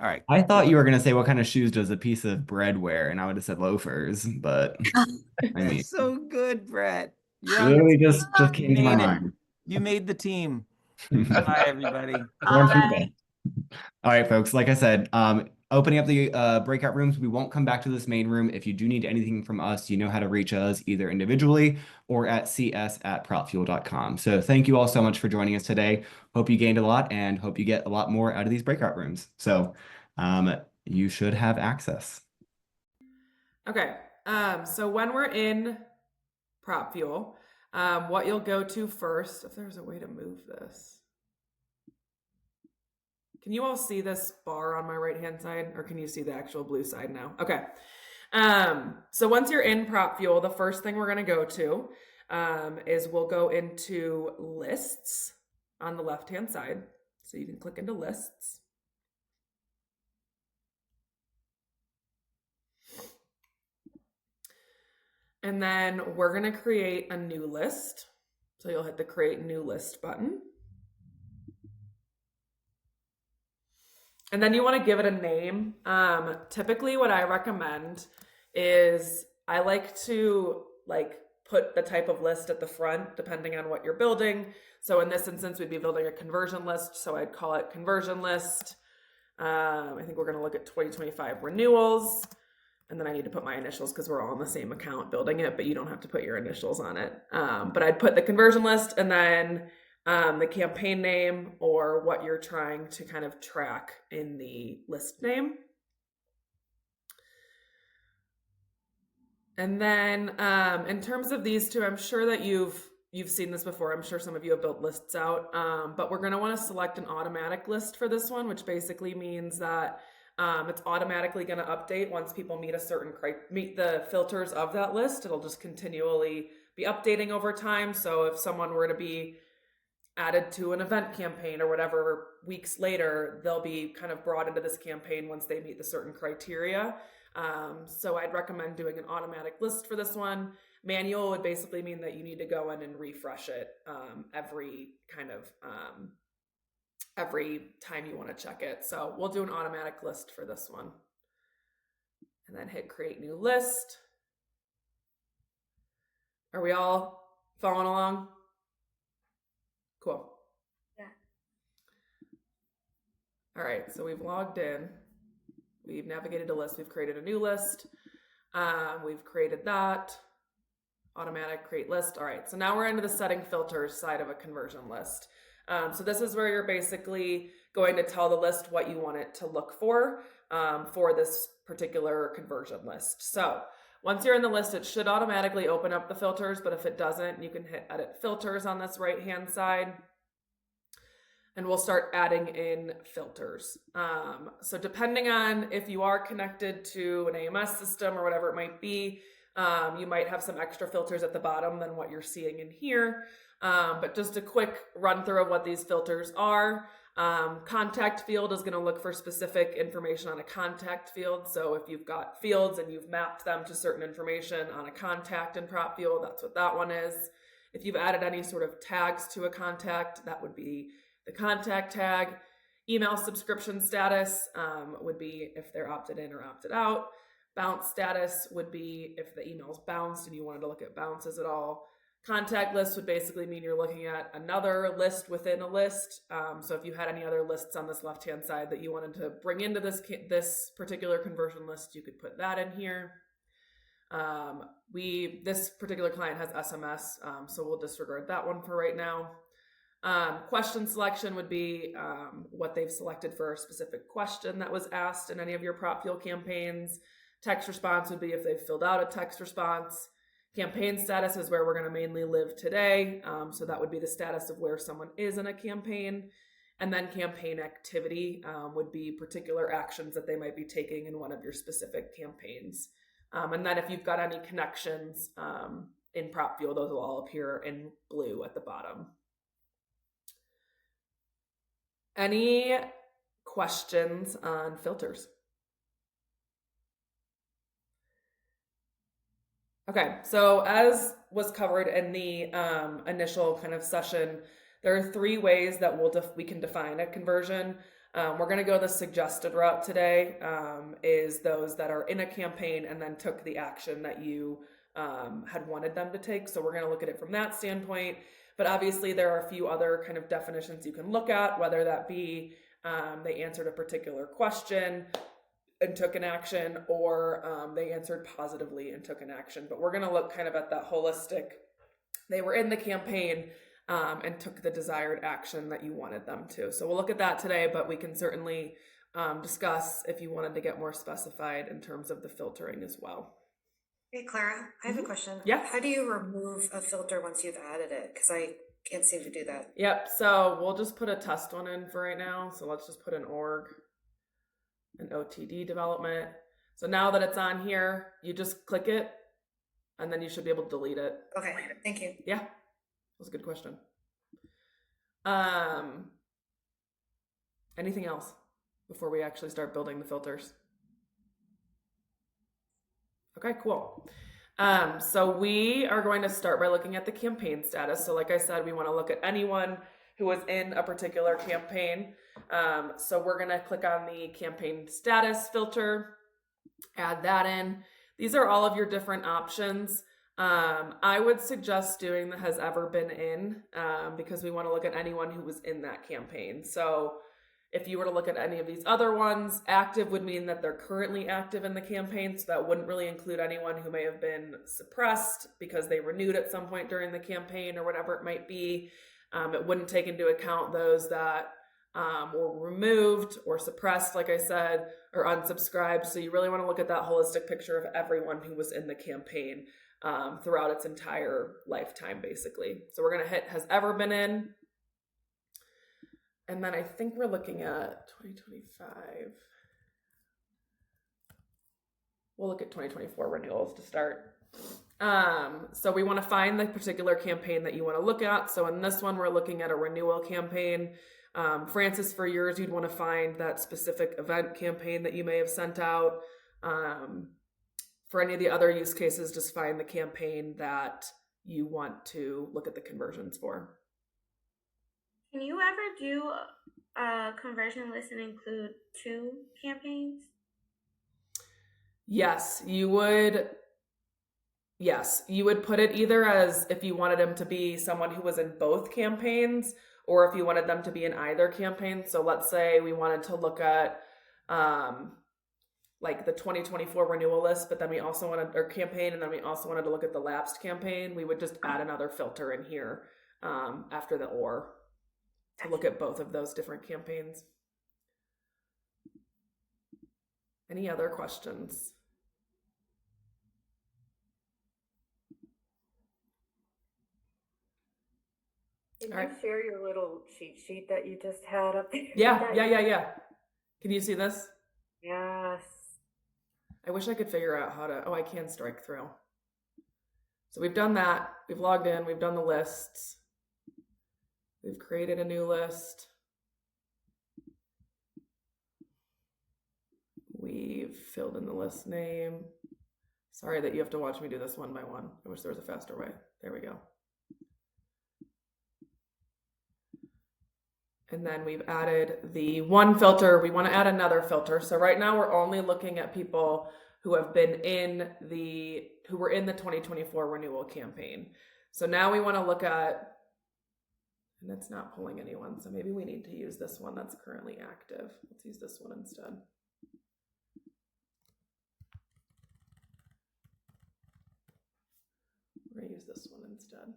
All right. I thought you were going to say, what kind of shoes does a piece of bread wear? And I would have said loafers, but I mean, So good, Brett. literally just came to my made it. mind. You made the team. Bye, everybody. Bye. All right, folks, like I said, opening up the breakout rooms, we won't come back to this main room. If you do need anything from us, you know how to reach us either individually or at cs@propfuel.com. So thank you all so much for joining us today. Hope you gained a lot and hope you get a lot more out of these breakout rooms. So you should have access. Okay, so when we're in PropFuel, what you'll go to first, if there's a way to move this. Can you all see this bar on my right-hand side, or can you see the actual blue side now? Okay. So once you're in PropFuel, the first thing we're gonna go to is we'll go into lists on the left-hand side. So you can click into lists. And then we're gonna create a new list. So you'll hit the create new list button. And then you want to give it a name. Typically what I recommend is I like to put the type of list at the front depending on what you're building. So in this instance, we'd be building a conversion list. So I'd call it conversion list. I think we're going to look at 2025 renewals. And then I need to put my initials because we're all on the same account building it, but you don't have to put your initials on it. But I'd put the conversion list and then the campaign name or what you're trying to kind of track in the list name. And then in terms of these two, I'm sure that you've seen this before. I'm sure some of you have built lists out, but we're going to want to select an automatic list for this one, which basically means that it's automatically going to update once people meet meet the filters of that list. It'll just continually be updating over time. So if someone were to be added to an event campaign or whatever weeks later, they'll be kind of brought into this campaign once they meet the certain criteria. So I'd recommend doing an automatic list for this one. Manual would basically mean that you need to go in and refresh it every time you want to check it. So we'll do an automatic list for this one. And then hit create new list. Are we all following along? Cool. Yeah. All right, so we've logged in. We've navigated a list. We've created a new list. We've created that. Automatic create list. All right, so now we're into the setting filters side of a conversion list. So this is where you're basically going to tell the list what you want it to look for this particular conversion list. So once you're in the list, it should automatically open up the filters, but if it doesn't, you can hit edit filters on this right-hand side. And we'll start adding in filters. So depending on if you are connected to an AMS system or whatever it might be, you might have some extra filters at the bottom than what you're seeing in here. But just a quick run through of what these filters are. Contact field is going to look for specific information on a contact field. So if you've got fields and you've mapped them to certain information on a contact in PropFuel, that's what that one is. If you've added any sort of tags to a contact, that would be the contact tag. Email subscription status would be if they're opted in or opted out. Bounce status would be if the email's bounced and you wanted to look at bounces at all. Contact list would basically mean you're looking at another list within a list. So if you had any other lists on this left-hand side that you wanted to bring into this particular conversion list, you could put that in here. This particular client has SMS, so we'll disregard that one for right now. Question selection would be what they've selected for a specific question that was asked in any of your PropFuel campaigns. Text response would be if they've filled out a text response. Campaign status is where we're going to mainly live today. So that would be the status of where someone is in a campaign. And then campaign activity would be particular actions that they might be taking in one of your specific campaigns. And then if you've got any connections in PropFuel, those will all appear in blue at the bottom. Any questions on filters? Okay, so as was covered in the initial kind of session, there are 3 ways that we can define a conversion. We're going to go the suggested route today, is those that are in a campaign and then took the action that you had wanted them to take. So we're going to look at it from that standpoint. But obviously there are a few other kind of definitions you can look at, whether that be they answered a particular question and took an action, or they answered positively and took an action. But we're going to look kind of at that holistic. They were in the campaign and took the desired action that you wanted them to. So we'll look at that today, but we can certainly discuss if you wanted to get more specified in terms of the filtering as well. Hey, Clara, I have a question. Yeah. How do you remove a filter once you've added it? Because I can't seem to do that. Yep. So we'll just put a test one in for right now. So let's just put an org, an OTD development. So now that it's on here, you just click it and then you should be able to delete it. Okay, thank you. Yeah, that was a good question. Anything else before we actually start building the filters? Okay, cool. So we are going to start by looking at the campaign status. So like I said, we want to look at anyone who was in a particular campaign. So we're going to click on the campaign status filter, add that in. These are all of your different options. I would suggest doing the has ever been in because we want to look at anyone who was in that campaign. So if you were to look at any of these other ones, active would mean that they're currently active in the campaign. So that wouldn't really include anyone who may have been suppressed because they renewed at some point during the campaign or whatever it might be. It wouldn't take into account those that or removed or suppressed, like I said, or unsubscribed. So you really want to look at that holistic picture of everyone who was in the campaign throughout its entire lifetime, basically. So we're going to hit has ever been in. And then I think we're looking at 2025. We'll look at 2024 renewals to start. So we want to find the particular campaign that you want to look at. So in this one, we're looking at a renewal campaign. Francis, for yours, you'd want to find that specific event campaign that you may have sent out. For any of the other use cases, just find the campaign that you want to look at the conversions for. Can you ever do a conversion list and include 2 campaigns? Yes, you would. Yes, you would put it either as if you wanted them to be someone who was in both campaigns, or if you wanted them to be in either campaign. So let's say we wanted to look at like the 2024 renewal list, but then we also wanted our campaign, and then we also wanted to look at the lapsed campaign. We would just add another filter in here after the or to look at both of those different campaigns. Any other questions? Can All you right. share your little cheat sheet that you just had up there? Yeah. Can you see this? Yes. I wish I could figure out how to, I can strike through. So we've done that. We've logged in. We've done the lists. We've created a new list. We've filled in the list name. Sorry that you have to watch me do this one by one. I wish there was a faster way. There we go. And then we've added the one filter. We want to add another filter. So right now we're only looking at people who have been who were in the 2024 renewal campaign. So now we want to look at, and it's not pulling anyone. So maybe we need to use this one that's currently active. Let's use this one instead. We're gonna use this one instead.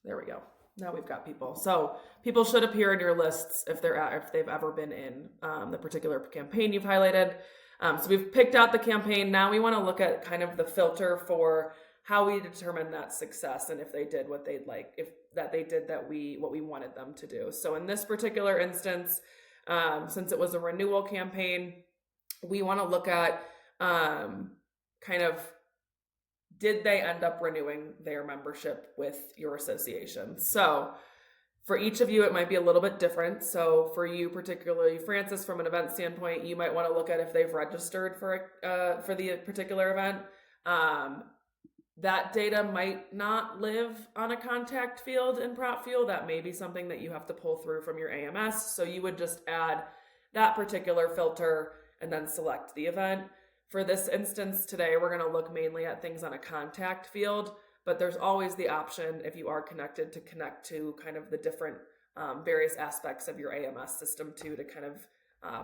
There we go. Now we've got people. So people should appear in your lists if they've ever been in the particular campaign you've highlighted. So we've picked out the campaign. Now we want to look at kind of the filter for how we determine that success and if they did what they'd like, what we wanted them to do. So in this particular instance, since it was a renewal campaign, we want to look at kind of, did they end up renewing their membership with your association? So for each of you, it might be a little bit different. So for you, particularly Francis, from an event standpoint, you might want to look at if they've registered for the particular event. That data might not live on a contact field in PropFuel. That may be something that you have to pull through from your AMS. So you would just add that particular filter and then select the event. For this instance today, we're going to look mainly at things on a contact field, but there's always the option, if you are connected, to connect to kind of the different various aspects of your AMS system too, to kind of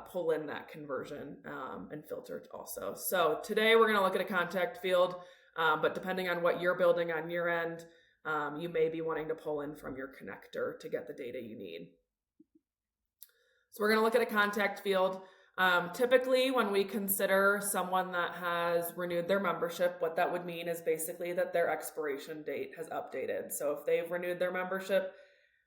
pull in that conversion and filter it also. So today we're going to look at a contact field, but depending on what you're building on your end, you may be wanting to pull in from your connector to get the data you need. So we're going to look at a contact field. Typically, when we consider someone that has renewed their membership, what that would mean is basically that their expiration date has updated. So if they've renewed their membership,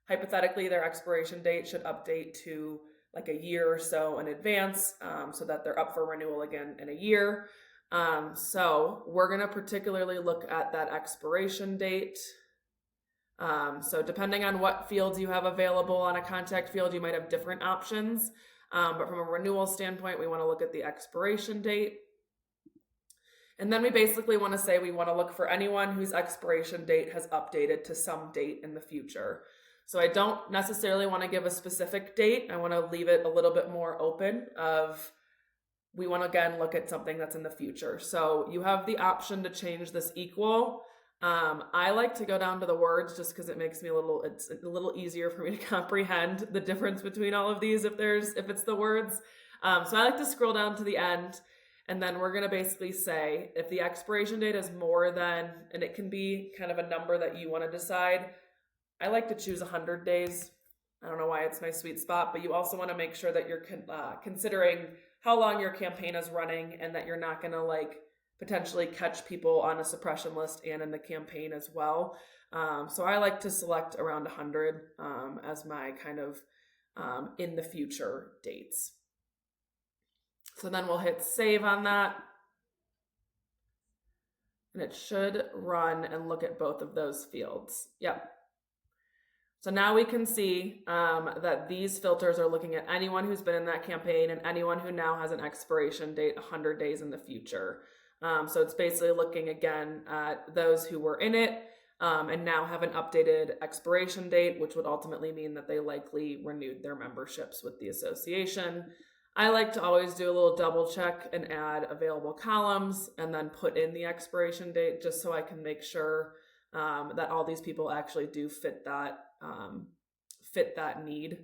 hypothetically, their expiration date should update to like a year or so in advance, so that they're up for renewal again in a year. So we're going to particularly look at that expiration date. So depending on what fields you have available on a contact field, you might have different options. But from a renewal standpoint, we want to look at the expiration date. And then we basically want to say we want to look for anyone whose expiration date has updated to some date in the future. So I don't necessarily want to give a specific date. I want to leave it a little bit more open of, we want to again look at something that's in the future. So you have the option to change this equal. I like to go down to the words just because it makes me it's a little easier for me to comprehend the difference between all of these if it's the words. So I like to scroll down to the end, and then we're going to basically say if the expiration date is more than, and it can be kind of a number that you want to decide. I like to choose 100 days. I don't know why it's my sweet spot, but you also want to make sure that you're considering how long your campaign is running and that you're not going to like potentially catch people on a suppression list and in the campaign as well. So I like to select around 100 as my kind of in the future dates. So then we'll hit save on that. And it should run and look at both of those fields. Yep. So now we can see that these filters are looking at anyone who's been in that campaign and anyone who now has an expiration date 100 days in the future. So it's basically looking again at those who were in it and now have an updated expiration date, which would ultimately mean that they likely renewed their memberships with the association. I like to always do a little double check and add available columns and then put in the expiration date just so I can make sure that all these people actually do fit that need.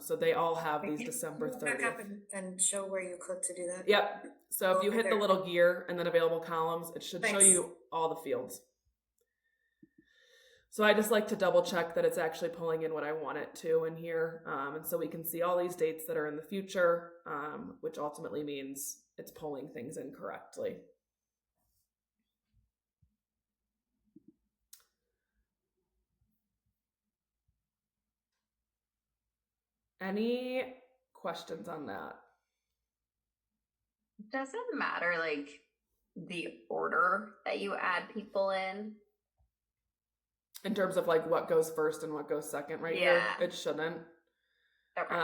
So they all have these December 30th. Back up and show where you click to do that. Yep. So if you hit the little gear and then available columns, it should show Thanks. you all the fields. So I just like to double check that it's actually pulling in what I want it to in here. And so we can see all these dates that are in the future, which ultimately means it's pulling things in correctly. Any questions on that? Does it matter like the order that you add people in terms of like what goes first and what goes second right here? It shouldn't. Okay.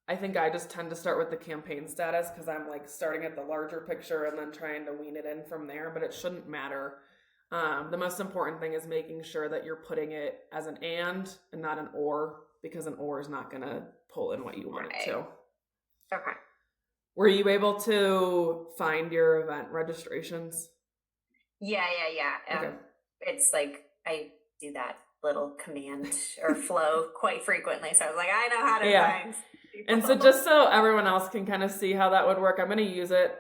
I think I just tend to start with the campaign status because I'm like starting at the larger picture and then trying to wean it in from there, but it shouldn't matter. The most important thing is making sure that you're putting it as an and not an or, because an or is not going to pull in what you want it to. Okay. Were you able to find your event registrations? Yeah. Okay. It's like I do that little command or flow quite frequently. So I was like, I know how to find people. And so just so everyone else can kind of see how that would work, I'm going to use it.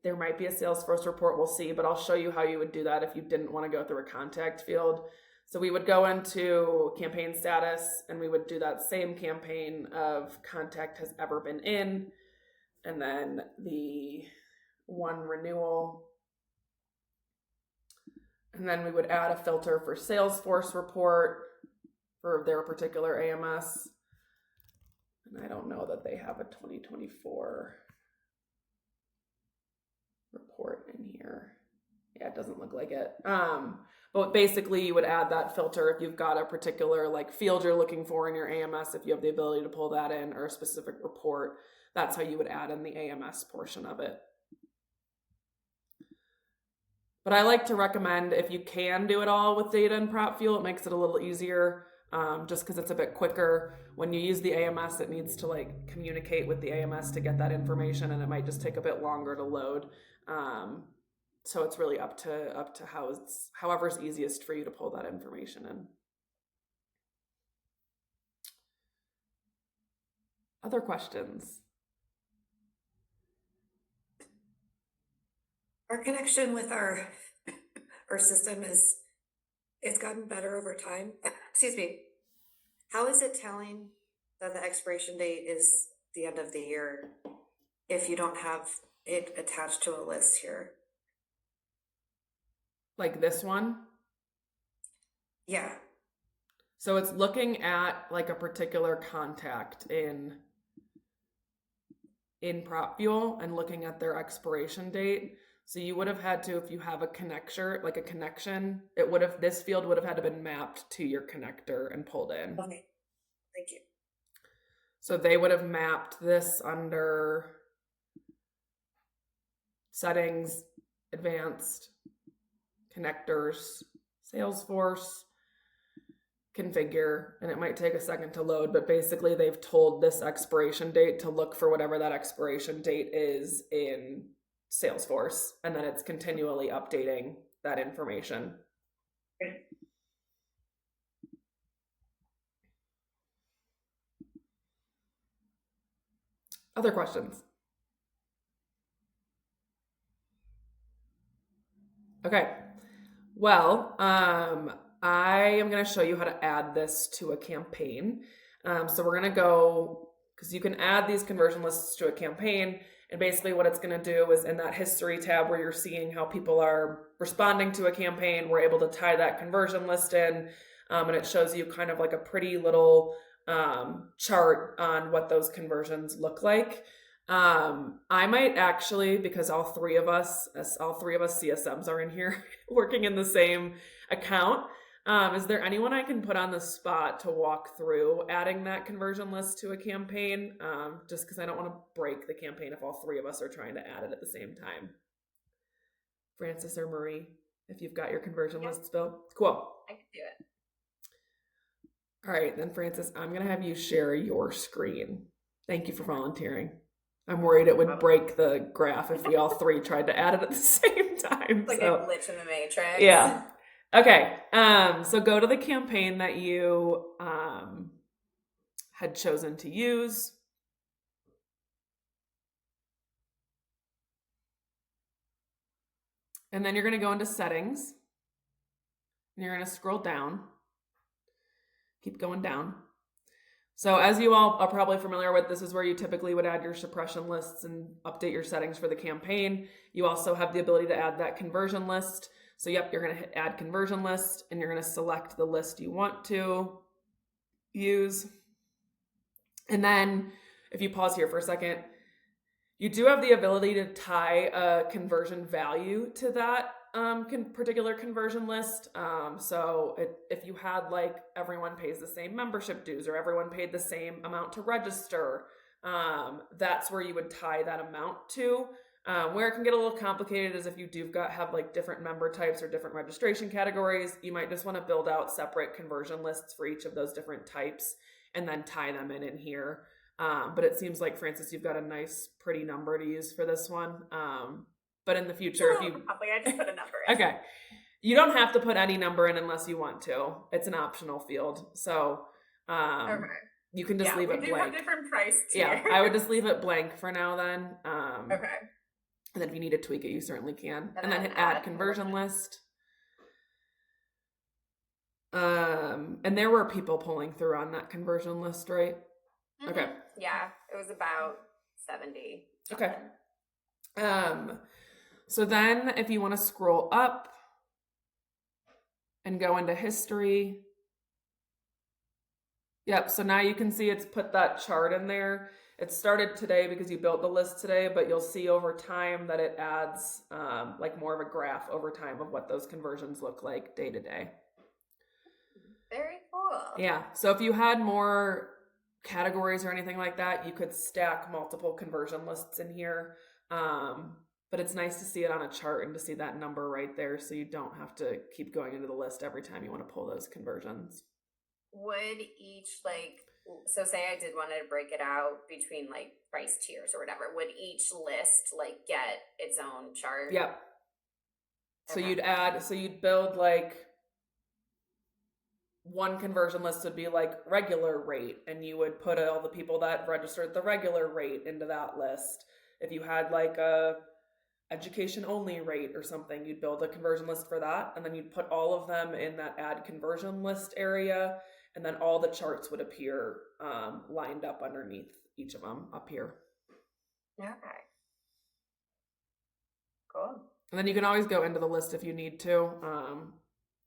There might be a Salesforce report, we'll see, but I'll show you how you would do that if you didn't want to go through a contact field. So we would go into campaign status and we would do that same campaign of contact has ever been in, and then the one renewal. And then we would add a filter for Salesforce report for their particular AMS. And I don't know that they have a 2024 report in here. Yeah, it doesn't look like it. But basically you would add that filter if you've got a particular like field you're looking for in your AMS, if you have the ability to pull that in, or a specific report. That's how you would add in the AMS portion of it. But I like to recommend, if you can do it all with data and PropFuel, it makes it a little easier, just because it's a bit quicker. When you use the AMS, it needs to like communicate with the AMS to get that information, and it might just take a bit longer to load. So it's really up to however's easiest for you to pull that information in. Other questions? Our connection with our system it's gotten better over time. Excuse me. How is it telling that the expiration date is the end of the year if you don't have it attached to a list here? Like this one? Yeah. So it's looking at like a particular contact in PropFuel and looking at their expiration date. So you would have had to, if you have a connector, like a connection, this field would have had to been mapped to your connector and pulled in. Okay. Thank you. So they would have mapped this under settings, advanced, connectors, Salesforce, configure, and it might take a second to load, but basically they've told this expiration date to look for whatever that expiration date is in Salesforce, and then it's continually updating that information. Okay. Other questions? Okay. Well, I am going to show you how to add this to a campaign. So we're going to go, because you can add these conversion lists to a campaign, and basically what it's going to do is in that history tab where you're seeing how people are responding to a campaign, we're able to tie that conversion list in, and it shows you kind of like a pretty little chart on what those conversions look like. I might actually, because all three of us CSMs are in here working in the same account. Is there anyone I can put on the spot to walk through adding that conversion list to a campaign? Just because I don't want to break the campaign if all three of us are trying to add it at the same time. Francis or Marie, if you've got your conversion lists built. Cool. I can do it. All right, then Francis, I'm going to have you share your screen. Thank you for volunteering. I'm worried it would break the graph if we all three tried to add it at the same time. It's like a glitch in the matrix. Yeah. Okay. So go to the campaign that you had chosen to use. And then you're going to go into settings. And you're going to scroll down. Keep going down. So as you all are probably familiar with, this is where you typically would add your suppression lists and update your settings for the campaign. You also have the ability to add that conversion list. So yep, you're going to hit add conversion list and you're going to select the list you want to use. And then if you pause here for a second, you do have the ability to tie a conversion value to that particular conversion list. So if you had like everyone pays the same membership dues or everyone paid the same amount to register, that's where you would tie that amount to. Where it can get a little complicated is if you do have like different member types or different registration categories, you might just want to build out separate conversion lists for each of those different types and then tie them in here. But it seems like, Francis, you've got a nice, pretty number to use for this one. But in the future, if you... I just put a number in. Okay. You don't have to put any number in unless you want to. It's an optional field. So Okay. you can just leave it We do blank. have different price tiers. Yeah, I would just leave it blank for now then. Okay. And then if you need to tweak it, you certainly can. And And then then hit add add conversion list. And there were people pulling through on that conversion list, right? Mhm. Okay. Yeah, it was about 70. Okay. something. So then if you want to scroll up and go into history. Yep, so now you can see it's put that chart in there. It started today because you built the list today, but you'll see over time that it adds like more of a graph over time of what those conversions look like day to day. Very cool. Yeah, so if you had more categories or anything like that, you could stack multiple conversion lists in here. But it's nice to see it on a chart and to see that number right there so you don't have to keep going into the list every time you want to pull those conversions. Would each, like, so say I did want to break it out between like price tiers or whatever, would each list like get its own chart? Yep. So Okay. you'd build like one conversion list would be like regular rate, and you would put all the people that registered the regular rate into that list. If you had like a education only rate or something, you'd build a conversion list for that, and then you'd put all of them in that add conversion list area, and then all the charts would appear lined up underneath each of them up here. Okay. Cool. And then you can always go into the list if you need to,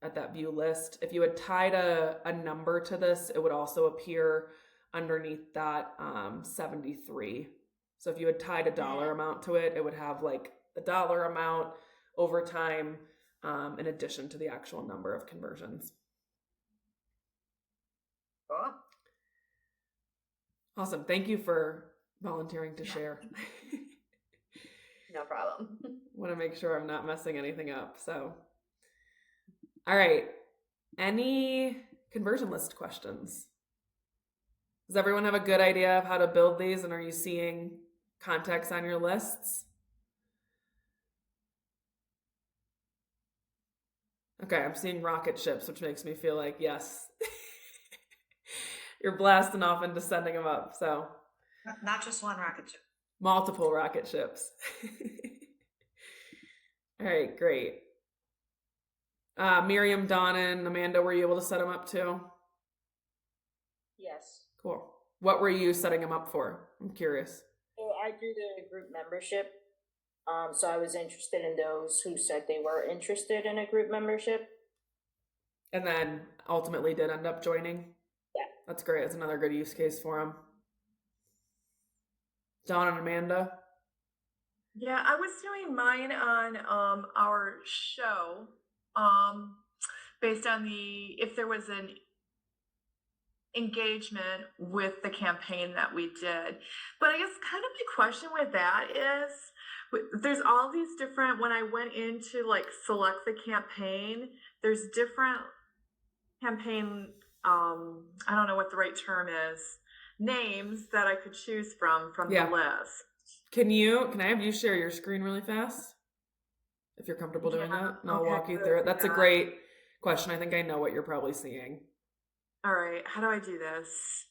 at that view list. If you had tied a number to this, it would also appear underneath that 73. So if you had tied a dollar amount to it, it would have like the dollar amount over time in addition to the actual number of conversions. Cool. Awesome. Thank you for volunteering to share. No problem. Want to make sure I'm not messing anything up. So, all right. Any conversion list questions? Does everyone have a good idea of how to build these, and are you seeing context on your lists? Okay, I'm seeing rocket ships, which makes me feel like, yes, you're blasting off and sending them up. So Not just one rocket ship. multiple rocket ships. All right, great. Miriam, Donna, and Amanda, were you able to set them up too? Yes. Cool. What were you setting them up for? I'm curious. So I do the group membership. So I was interested in those who said they were interested in a group membership. And then ultimately did end up joining? Yeah. That's great. That's another good use case for them. Dawn and Amanda? Yeah, I was doing mine on our show, based on if there was an engagement with the campaign that we did. But I guess kind of my question with that is, there's all these different, when I went in to like select the campaign, there's different campaign, I don't know what the right term is, names that I could choose from Yeah. the list. Can I have you share your screen really fast? If you're comfortable doing that, and I'll okay, walk you good. through it. That's a Yeah. great question. I think I know what you're probably seeing. All right, how do I do this?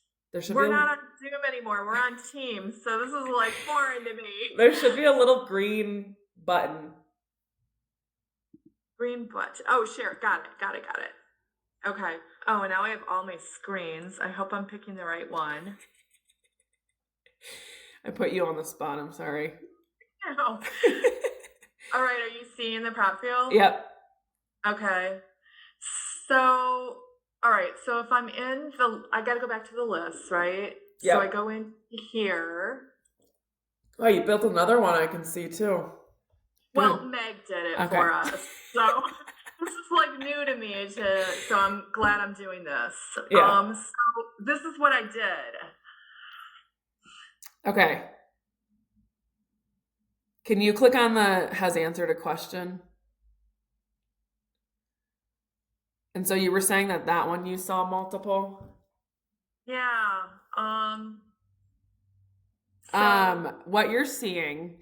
We're not on Zoom anymore. We're on Teams, so this is like foreign to me. There should be a little green button. Green button. Oh, sure. Got it. Okay. Oh, and now I have all my screens. I hope I'm picking the right one. I put you on the spot. I'm sorry. No. All right. Are you seeing the PropFuel? Yep. Okay. So, all right. So if I'm in I got to go back to the list, right? Yep. So I go in here. Oh, you built another one I can see too. Well, Good. Meg did it Okay. for us. So this is like new to me so I'm glad I'm doing this. Yeah. So this is what I did. Okay. Can you click on the has answered a question? And so you were saying that one you saw multiple? Yeah. What you're seeing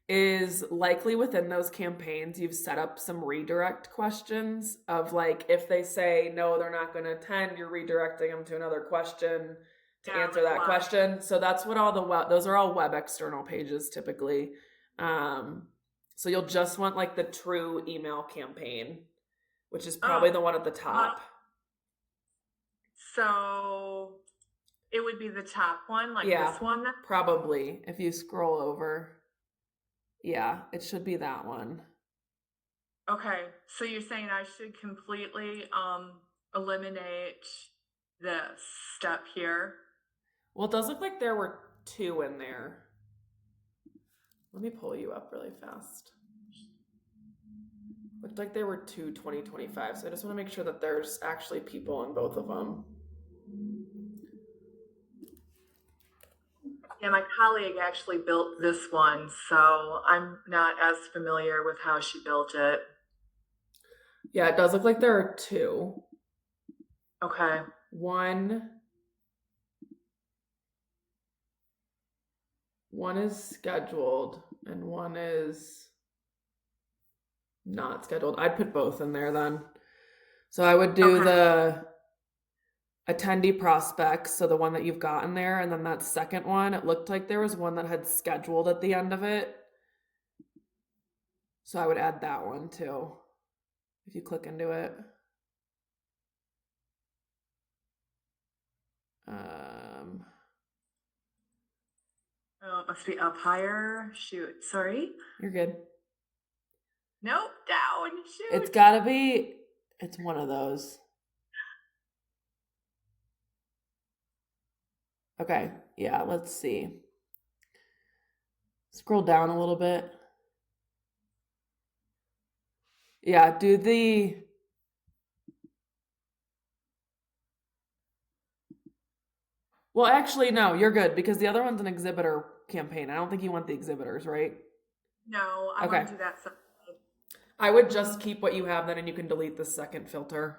is likely within those campaigns, you've set up some redirect questions of like, if they say, no, they're not going to attend, you're redirecting them to another question to answer that question. So that's what those are all web external pages typically. So you'll just want like the true email campaign, which is probably the one at the top. So it would be the top one, like this one? Probably. If you scroll over. Yeah, it should be that one. Okay, so you're saying I should completely eliminate this step here? Well, it does look like there were 2 in there. Let me pull you up really fast. Looked like there were 2 2025, so I just want to make sure that there's actually people in both of them. Yeah, my colleague actually built this one, so I'm not as familiar with how she built it. Yeah, it does look like there are 2. Okay. One is scheduled and one is not scheduled. I'd put both in there then. So I would do the attendee prospects, so the one that you've got in there, and then that second one, it looked like there was one that had scheduled at the end of it. So I would add that one too, if you click into it. Oh, it must be up higher. Shoot, sorry. You're good. Nope, down. Shoot. It's gotta be, it's one of those. Okay, yeah, let's see. Scroll down a little bit. Yeah, well, actually, no, you're good because the other one's an exhibitor campaign. I don't think you want the exhibitors, right? No, I want to do that separately. I would just keep what you have then and you can delete the second filter.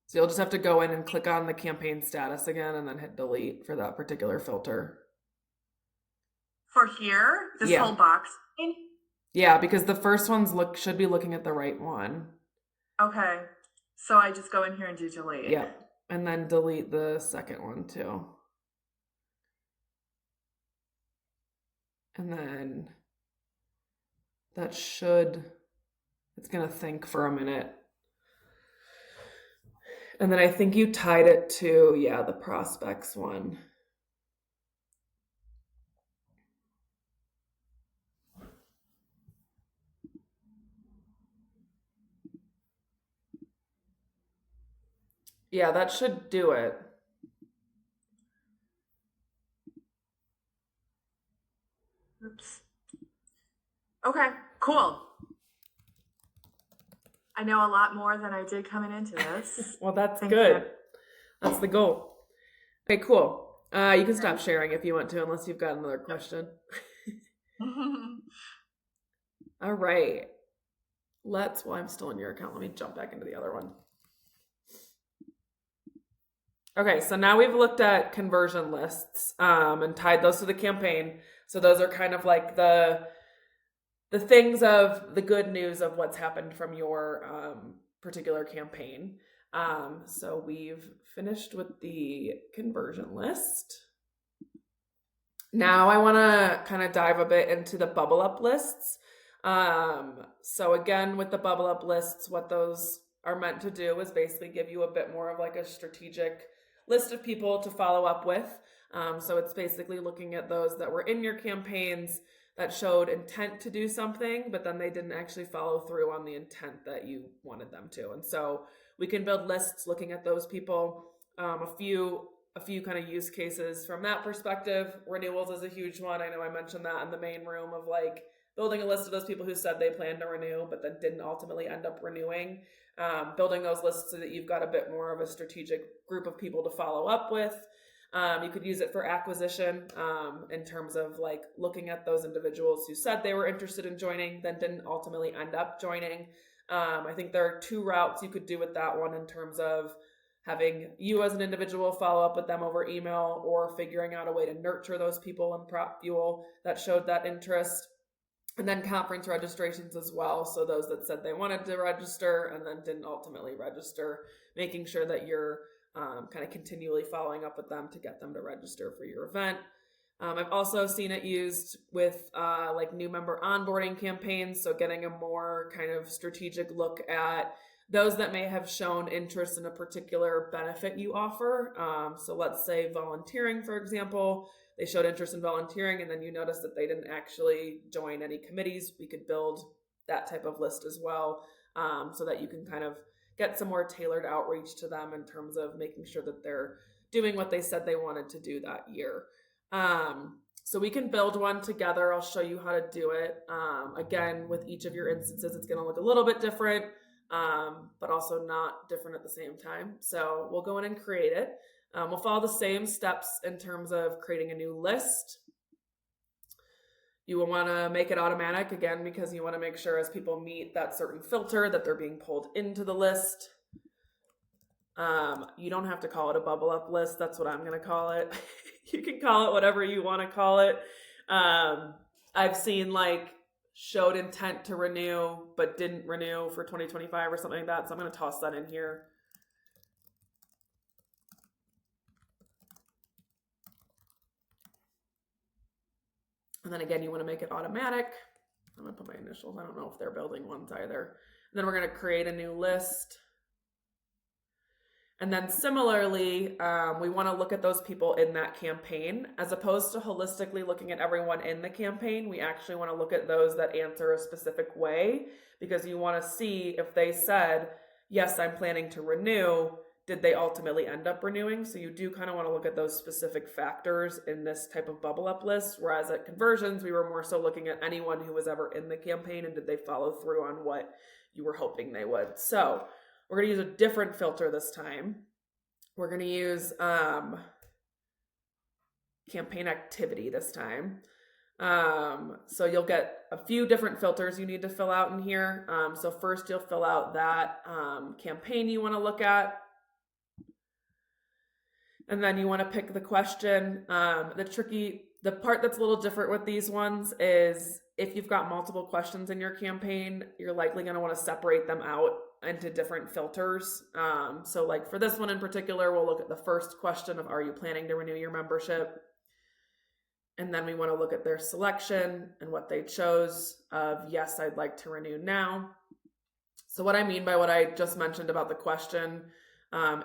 So you'll just have to go in and click on the campaign status again and then hit delete for that particular filter. For here? This whole box? Yeah, because the first ones should be looking at the right one. Okay. So I just go in here and do delete. Yep. And then delete the second one too. And then that should It's going to think for a minute. And then I think you tied it to, yeah, the prospects one. Yeah, that should do it. Oops. Okay, cool. I know a lot more than I did coming into this. Well, that's Thank good. you. That's the goal. Okay, cool. You can stop sharing if you want to, unless you've got another question. All right. Well, I'm still in your account. Let me jump back into the other one. Okay, so now we've looked at conversion lists and tied those to the campaign. So those are kind of like the things of the good news of what's happened from your particular campaign. So we've finished with the conversion list. Now I want to kind of dive a bit into the bubble up lists. So again, with the bubble up lists, what those are meant to do is basically give you a bit more of like a strategic list of people to follow up with. So it's basically looking at those that were in your campaigns that showed intent to do something, but then they didn't actually follow through on the intent that you wanted them to. And so we can build lists looking at those people. A few kind of use cases from that perspective. Renewals is a huge one. I know I mentioned that in the main room of like building a list of those people who said they planned to renew, but then didn't ultimately end up renewing. Building those lists so that you've got a bit more of a strategic group of people to follow up with. You could use it for acquisition in terms of like looking at those individuals who said they were interested in joining, then didn't ultimately end up joining. I think there are two routes you could do with that one in terms of having you as an individual follow up with them over email or figuring out a way to nurture those people in PropFuel that showed that interest. And then conference registrations as well. So those that said they wanted to register and then didn't ultimately register, making sure that you're kind of continually following up with them to get them to register for your event. I've also seen it used with like new member onboarding campaigns. So getting a more kind of strategic look at those that may have shown interest in a particular benefit you offer. So let's say volunteering, for example, they showed interest in volunteering and then you notice that they didn't actually join any committees. We could build that type of list as well so that you can kind of get some more tailored outreach to them in terms of making sure that they're doing what they said they wanted to do that year. So we can build one together. I'll show you how to do it. Again, with each of your instances, it's going to look a little bit different, but also not different at the same time. So we'll go in and create it. We'll follow the same steps in terms of creating a new list. You will want to make it automatic again, because you want to make sure as people meet that certain filter that they're being pulled into the list. You don't have to call it a bubble up list. That's what I'm going to call it. You can call it whatever you want to call it. I've seen like showed intent to renew, but didn't renew for 2025 or something like that. So I'm going to toss that in here. And then again, you want to make it automatic. I'm going to put my initials. I don't know if they're building ones either. And then we're going to create a new list. And then similarly, we want to look at those people in that campaign. As opposed to holistically looking at everyone in the campaign, we actually want to look at those that answer a specific way, because you want to see if they said, yes, I'm planning to renew, did they ultimately end up renewing? So you do kind of want to look at those specific factors in this type of bubble up list. Whereas at conversions, we were more so looking at anyone who was ever in the campaign and did they follow through on what you were hoping they would. So we're going to use a different filter this time. We're going to use campaign activity this time. So you'll get a few different filters you need to fill out in here. So first you'll fill out that campaign you want to look at. And then you want to pick the question. The part that's a little different with these ones is if you've got multiple questions in your campaign, you're likely going to want to separate them out into different filters. So like for this one in particular, we'll look at the first question of, are you planning to renew your membership? And then we want to look at their selection and what they chose of, yes, I'd like to renew now. So what I mean by what I just mentioned about the question,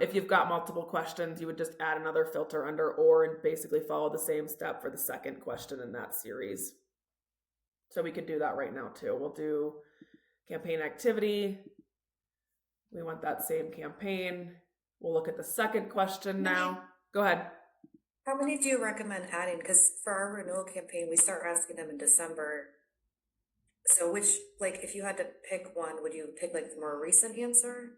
if you've got multiple questions, you would just add another filter under or and basically follow the same step for the second question in that series. So we could do that right now too. We'll do campaign activity. We want that same campaign. We'll look at the second question now. Go ahead. How many do you recommend adding? Because for our renewal campaign, we start asking them in December. So which, like, if you had to pick one, would you pick like the more recent answer?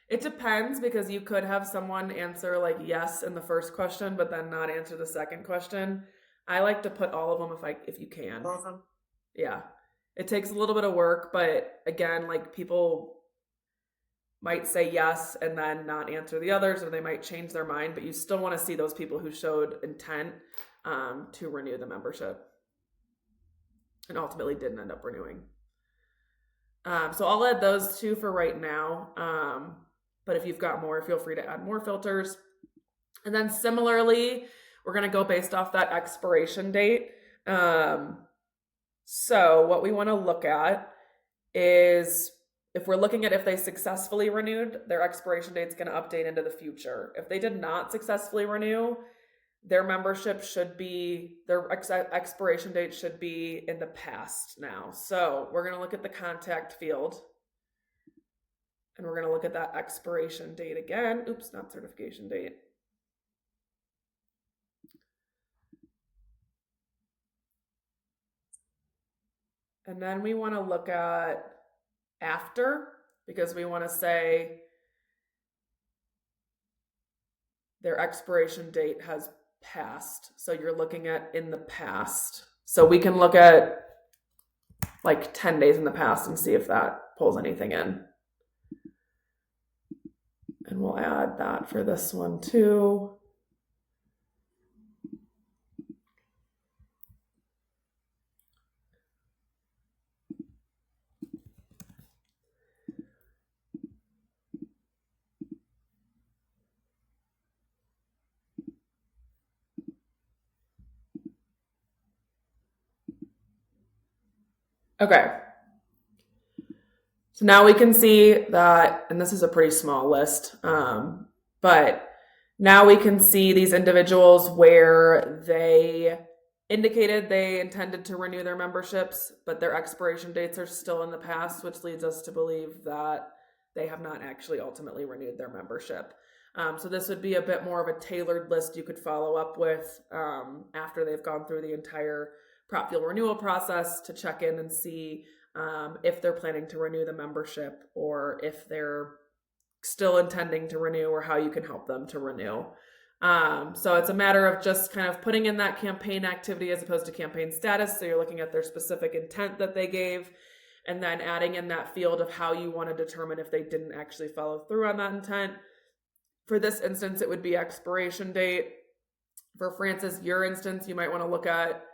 It depends, because you could have someone answer like yes in the first question, but then not answer the second question. I like to put all of them if you can. All of them? Yeah. It takes a little bit of work, but again, like people might say yes and then not answer the others, or they might change their mind, but you still want to see those people who showed intent to renew the membership and ultimately didn't end up renewing. So I'll add those two for right now. But if you've got more, feel free to add more filters. And then similarly, we're going to go based off that expiration date. So what we want to look at is if we're looking at if they successfully renewed, their expiration date is going to update into the future. If they did not successfully renew, their membership should be, their expiration date should be in the past now. So we're going to look at the contact field. And we're going to look at that expiration date again. Oops, not certification date. And then we want to look at after, because we want to say their expiration date has passed. So you're looking at in the past. So we can look at like 10 days in the past and see if that pulls anything in. And we'll add that for this one too. Okay. So now we can see that, and this is a pretty small list, but now we can see these individuals where they indicated they intended to renew their memberships, but their expiration dates are still in the past, which leads us to believe that they have not actually ultimately renewed their membership. So this would be a bit more of a tailored list you could follow up with after they've gone through the entire PropFuel renewal process to check in and see if they're planning to renew the membership or if they're still intending to renew or how you can help them to renew. So it's a matter of just kind of putting in that campaign activity as opposed to campaign status. So you're looking at their specific intent that they gave and then adding in that field of how you want to determine if they didn't actually follow through on that intent. For this instance, it would be expiration date. For Francis, your instance, you might want to look at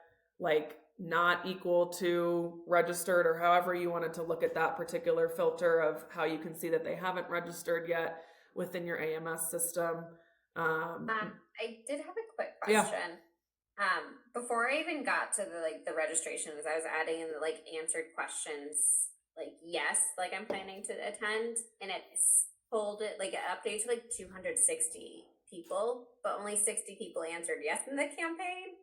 like not equal to registered, or however you wanted to look at that particular filter of how you can see that they haven't registered yet within your AMS system. I did have a quick question. Yeah. Before I even got to the registrations, I was adding in the answered questions, yes, I'm planning to attend, and it's pulled it it updates to 260 people, but only 60 people answered yes in the campaign.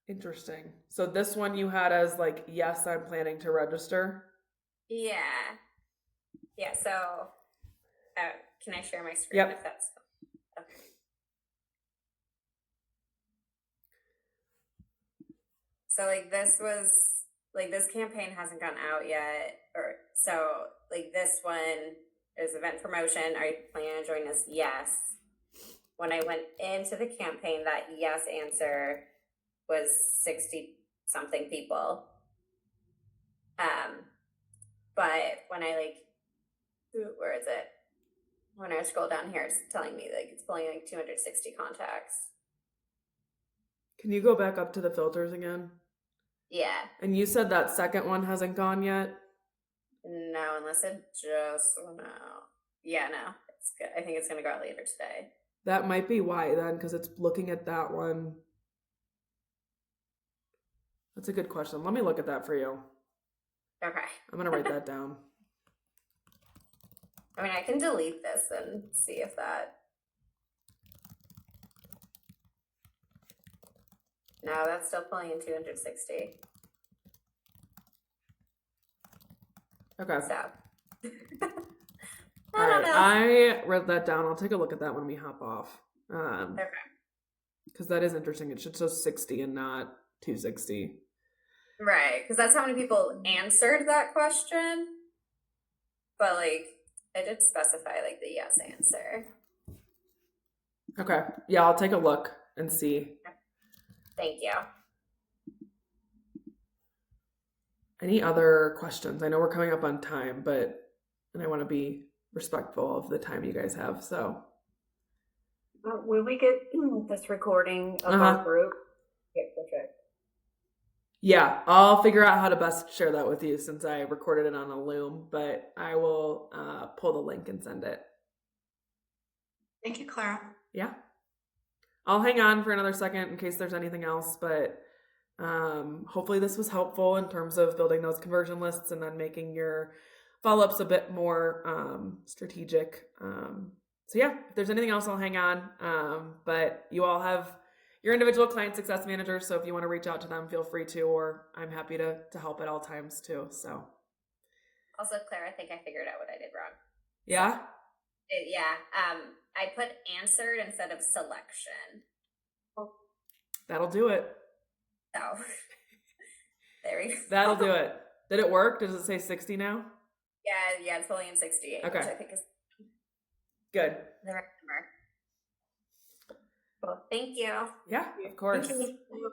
Interesting. So this one you had as yes, I'm planning to register. Yeah. So can I share my screen? Yep. If that's okay. So this was this campaign hasn't gone out yet, or so this one is event promotion. Are you planning on joining us? Yes. When I went into the campaign, that yes answer was 60 something people. But when I where is it? When I scroll down here, it's telling me it's pulling 260 contacts. Can you go back up to the filters again? Yeah. And you said that second one hasn't gone yet? No, unless it just went out. Yeah, no. It's good. I think it's gonna go out later today. That might be why then, because it's looking at that one. That's a good question. Let me look at that for you. Okay. I'm gonna write that down. I mean, I can delete this and see if that. No, that's still pulling in 260. Okay. So. All right, I wrote that down. I'll take a look at that when we hop off. Okay. Because that is interesting. It should show 60 and not 260. Right, because that's how many people answered that question. But like, I did specify like the yes answer. Okay. Yeah, I'll take a look and see. Thank you. Any other questions? I know we're coming up on time, and I want to be respectful of the time you guys have. So, Will we get this recording of our group? Yeah, perfect. yeah, I'll figure out how to best share that with you since I recorded it on a Loom, but I will pull the link and send it. Thank you, Clara. Yeah. I'll hang on for another second in case there's anything else, but hopefully this was helpful in terms of building those conversion lists and then making your follow-ups a bit more strategic. So yeah, if there's anything else, I'll hang on. But you all have your individual client success managers, so if you want to reach out to them, feel free to, or I'm happy to help at all times too. So Also, Claire, I think I figured out what I did wrong. yeah. I put answered instead of selection. That'll do it. So there we go. That'll do it. Did it work? Does it say 60 now? Yeah, it's pulling in 68, Okay. which I think is Good. the right number. Well, thank you. Yeah, of course. Thank you.